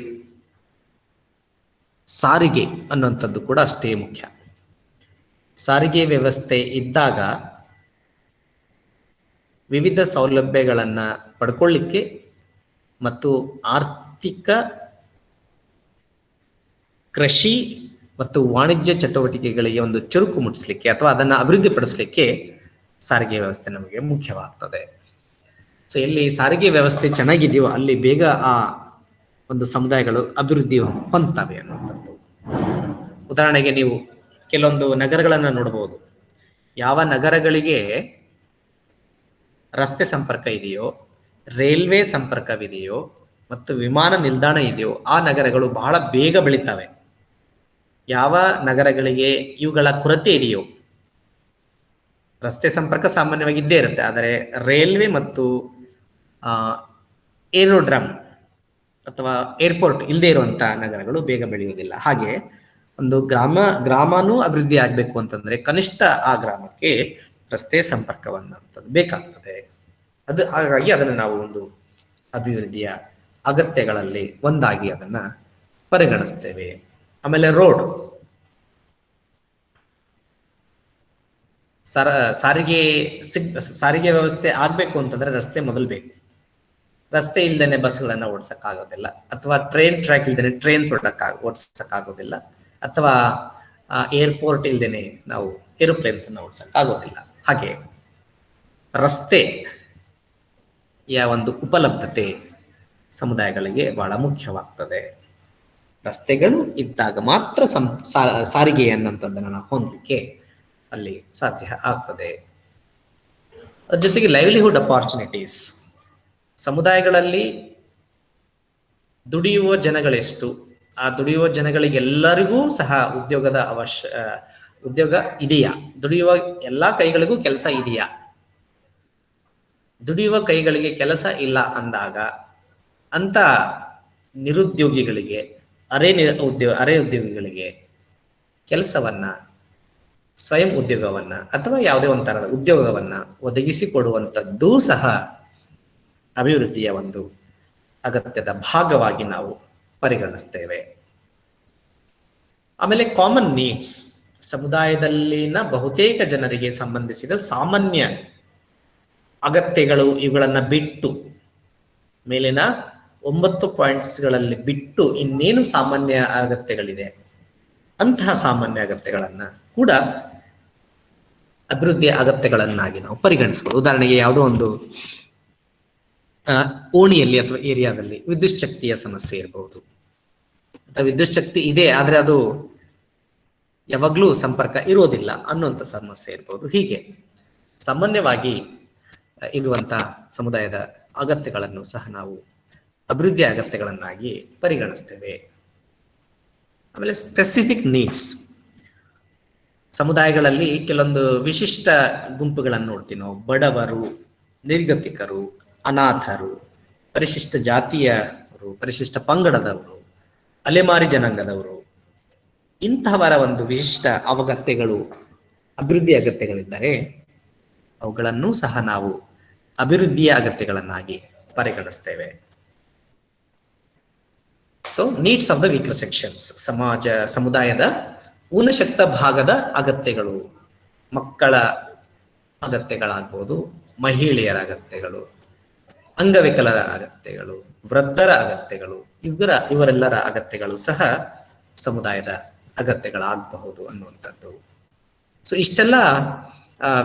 ಸಾರಿಗೆ ಅನ್ನುವಂಥದ್ದು ಕೂಡ ಅಷ್ಟೇ ಮುಖ್ಯ. ಸಾರಿಗೆ ವ್ಯವಸ್ಥೆ ಇದ್ದಾಗ ವಿವಿಧ ಸೌಲಭ್ಯಗಳನ್ನು ಪಡ್ಕೊಳ್ಳಿಕ್ಕೆ ಮತ್ತು ಆರ್ಥಿಕ, ಕೃಷಿ ಮತ್ತು ವಾಣಿಜ್ಯ ಚಟುವಟಿಕೆಗಳಿಗೆ ಒಂದು ಚುರುಕು ಮುಟ್ಟಿಸ್ಲಿಕ್ಕೆ ಅಥವಾ ಅದನ್ನು ಅಭಿವೃದ್ಧಿಪಡಿಸಲಿಕ್ಕೆ ಸಾರಿಗೆ ವ್ಯವಸ್ಥೆ ನಮಗೆ ಮುಖ್ಯವಾಗ್ತದೆ. ಸೊ ಎಲ್ಲಿ ಸಾರಿಗೆ ವ್ಯವಸ್ಥೆ ಚೆನ್ನಾಗಿದೆಯೋ ಅಲ್ಲಿ ಬೇಗ ಆ ಒಂದು ಸಮುದಾಯಗಳು ಅಭಿವೃದ್ಧಿ ಹೊಂದ್ತವೆ ಅನ್ನುವಂಥದ್ದು. ಉದಾಹರಣೆಗೆ ನೀವು ಕೆಲವೊಂದು ನಗರಗಳನ್ನು ನೋಡಬಹುದು. ಯಾವ ನಗರಗಳಿಗೆ ರಸ್ತೆ ಸಂಪರ್ಕ ಇದೆಯೋ, ರೈಲ್ವೆ ಸಂಪರ್ಕವಿದೆಯೋ ಮತ್ತು ವಿಮಾನ ನಿಲ್ದಾಣ ಇದೆಯೋ ಆ ನಗರಗಳು ಬಹಳ ಬೇಗ ಬೆಳೀತವೆ. ಯಾವ ನಗರಗಳಿಗೆ ಇವುಗಳ ಕೊರತೆ ಇದೆಯೋ, ರಸ್ತೆ ಸಂಪರ್ಕ ಸಾಮಾನ್ಯವಾಗಿ ಇದ್ದೇ ಇರುತ್ತೆ, ಆದರೆ ರೈಲ್ವೆ ಮತ್ತು ಏರೋಡ್ರಮ್ ಅಥವಾ ಏರ್ಪೋರ್ಟ್ ಇಲ್ಲದೆ ಇರುವಂಥ ನಗರಗಳು ಬೇಗ ಬೆಳೆಯುವುದಿಲ್ಲ. ಹಾಗೆ ಒಂದು ಗ್ರಾಮನೂ ಅಭಿವೃದ್ಧಿ ಆಗಬೇಕು ಅಂತಂದ್ರೆ ಕನಿಷ್ಠ ಆ ಗ್ರಾಮಕ್ಕೆ ರಸ್ತೆ ಸಂಪರ್ಕವನ್ನಂಥದ್ದು ಬೇಕಾಗ್ತದೆ. ಹಾಗಾಗಿ ಅದನ್ನು ನಾವು ಒಂದು ಅಭಿವೃದ್ಧಿಯ ಅಗತ್ಯಗಳಲ್ಲಿ ಒಂದಾಗಿ ಅದನ್ನ ಪರಿಗಣಿಸ್ತೇವೆ. ಆಮೇಲೆ ರೋಡ್, ಸಾರಿಗೆ ವ್ಯವಸ್ಥೆ ಆಗ್ಬೇಕು ಅಂತಂದ್ರೆ ರಸ್ತೆ ಮೊದಲು ಬೇಕು. ರಸ್ತೆ ಇಲ್ದೇನೆ ಬಸ್ಗಳನ್ನ ಓಡಿಸಕ್ಕಾಗೋದಿಲ್ಲ, ಅಥವಾ ಟ್ರೈನ್ ಟ್ರ್ಯಾಕ್ ಇಲ್ದೇನೆ ಟ್ರೈನ್ಸ್ ಓಡಿಸಕ್ಕಾಗೋದಿಲ್ಲ, ಅಥವಾ ಏರ್ಪೋರ್ಟ್ ಇಲ್ದೇನೆ ನಾವು ಏರೋಪ್ಲೇನ್ಸ್ ಅನ್ನ ಓಡಿಸಕ್ಕಾಗೋದಿಲ್ಲ. ಹಾಗೆ ರಸ್ತೆಯ ಒಂದು ಉಪಲಬ್ಧತೆ ಸಮುದಾಯಗಳಿಗೆ ಬಹಳ ಮುಖ್ಯವಾಗ್ತದೆ. ರಸ್ತೆಗಳು ಇದ್ದಾಗ ಮಾತ್ರ ಸಾರಿಗೆ ಅನ್ನೋಂಥದ್ದನ್ನು ನಾವು ಹೊಂದಲಿಕ್ಕೆ ಅಲ್ಲಿ ಸಾಧ್ಯ ಆಗ್ತದೆ. ಅದ್ರ ಜೊತೆಗೆ ಲೈವ್ಲಿಹುಡ್ ಅಪಾರ್ಚುನಿಟೀಸ್, ಸಮುದಾಯಗಳಲ್ಲಿ ದುಡಿಯುವ ಜನಗಳೆಷ್ಟು, ಆ ದುಡಿಯುವ ಜನಗಳಿಗೆಲ್ಲರಿಗೂ ಸಹ ಉದ್ಯೋಗ ಇದೆಯಾ, ದುಡಿಯುವ ಎಲ್ಲಾ ಕೈಗಳಿಗೂ ಕೆಲಸ ಇದೆಯಾ. ದುಡಿಯುವ ಕೈಗಳಿಗೆ ಕೆಲಸ ಇಲ್ಲ ಅಂದಾಗ ಅಂತ ನಿರುದ್ಯೋಗಿಗಳಿಗೆ, ಅರೆ ಉದ್ಯೋಗಿಗಳಿಗೆ ಕೆಲಸವನ್ನ, ಸ್ವಯಂ ಉದ್ಯೋಗವನ್ನ ಅಥವಾ ಯಾವುದೇ ಒಂಥರದ ಉದ್ಯೋಗವನ್ನ ಒದಗಿಸಿಕೊಡುವಂಥದ್ದೂ ಸಹ ಅಭಿವೃದ್ಧಿಯ ಒಂದು ಅಗತ್ಯದ ಭಾಗವಾಗಿ ನಾವು ಪರಿಗಣಿಸ್ತೇವೆ. ಆಮೇಲೆ ಕಾಮನ್ ನೀಡ್ಸ್, ಸಮುದಾಯದಲ್ಲಿನ ಬಹುತೇಕ ಜನರಿಗೆ ಸಂಬಂಧಿಸಿದ ಸಾಮಾನ್ಯ ಅಗತ್ಯಗಳು, ಇವುಗಳನ್ನ ಬಿಟ್ಟು ಮೇಲಿನ 9 ಪಾಯಿಂಟ್ಸ್ಗಳಲ್ಲಿ ಬಿಟ್ಟು ಇನ್ನೇನು ಸಾಮಾನ್ಯ ಅಗತ್ಯಗಳಿದೆ ಅಂತಹ ಸಾಮಾನ್ಯ ಅಗತ್ಯಗಳನ್ನ ಕೂಡ ಅಭಿವೃದ್ಧಿಯ ಅಗತ್ಯಗಳನ್ನಾಗಿ ನಾವು ಪರಿಗಣಿಸಬಹುದು. ಉದಾಹರಣೆಗೆ ಯಾವುದೋ ಒಂದು ಓಣಿಯಲ್ಲಿ ಅಥವಾ ಏರಿಯಾದಲ್ಲಿ ವಿದ್ಯುತ್ ಶಕ್ತಿಯ ಸಮಸ್ಯೆ ಇರಬಹುದು, ಅಥವಾ ವಿದ್ಯುತ್ ಶಕ್ತಿ ಇದೆ ಆದ್ರೆ ಅದು ಯಾವಾಗ್ಲೂ ಸಂಪರ್ಕ ಇರೋದಿಲ್ಲ ಅನ್ನುವಂಥ ಸಮಸ್ಯೆ ಇರಬಹುದು. ಹೀಗೆ ಸಾಮಾನ್ಯವಾಗಿ ಇರುವಂತ ಸಮುದಾಯದ ಅಗತ್ಯಗಳನ್ನು ಸಹ ನಾವು ಅಭಿವೃದ್ಧಿಯ ಅಗತ್ಯಗಳನ್ನಾಗಿ ಪರಿಗಣಿಸ್ತೇವೆ. ಆಮೇಲೆ ಸ್ಪೆಸಿಫಿಕ್ ನೀಡ್ಸ್, ಸಮುದಾಯಗಳಲ್ಲಿ ಕೆಲವೊಂದು ವಿಶಿಷ್ಟ ಗುಂಪುಗಳನ್ನು ನೋಡ್ತೀವಿ ನಾವು. ಬಡವರು, ನಿರ್ಗತಿಕರು, ಅನಾಥರು, ಪರಿಶಿಷ್ಟ ಜಾತಿಯ ಜನಾಂಗದವರು, ಪರಿಶಿಷ್ಟ ಪಂಗಡದವರು, ಅಲೆಮಾರಿ ಜನಾಂಗದವರು, ಇಂತಹವರ ಒಂದು ವಿಶಿಷ್ಟ ಅಗತ್ಯಗಳು, ಅಭಿವೃದ್ಧಿ ಅಗತ್ಯಗಳಿದ್ದರೆ ಅವುಗಳನ್ನು ಸಹ ನಾವು ಅಭಿವೃದ್ಧಿಯ ಅಗತ್ಯಗಳನ್ನಾಗಿ ಪರಿಗಣಿಸ್ತೇವೆ. So needs of the weaker sections, ಸಮುದಾಯದ ಊನಶಕ್ತ ಭಾಗದ ಅಗತ್ಯಗಳು, ಮಕ್ಕಳ ಅಗತ್ಯಗಳಾಗ್ಬೋದು, ಮಹಿಳೆಯರ ಅಗತ್ಯಗಳು, ಅಂಗವಿಕಲರ ಅಗತ್ಯಗಳು, ವೃದ್ಧರ ಅಗತ್ಯಗಳು, ಇವರೆಲ್ಲರ ಅಗತ್ಯಗಳು ಸಹ ಸಮುದಾಯದ ಅಗತ್ಯಗಳಾಗಬಹುದು ಅನ್ನುವಂಥದ್ದು. ಸೊ ಇಷ್ಟೆಲ್ಲ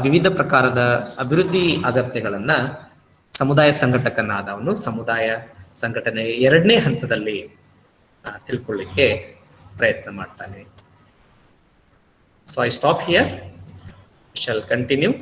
ವಿವಿಧ ಪ್ರಕಾರದ ಅಭಿವೃದ್ಧಿ ಅಗತ್ಯಗಳನ್ನ ಸಮುದಾಯ ಸಂಘಟಕನಾದವನು ಸಮುದಾಯ ಸಂಘಟನೆಯ 2ನೇ ಹಂತದಲ್ಲಿ ತಿಳ್ಕೊಳ್ಳಿಕ್ಕೆ ಪ್ರಯತ್ನ ಮಾಡ್ತಾನೆ. So I stop here, shall continue.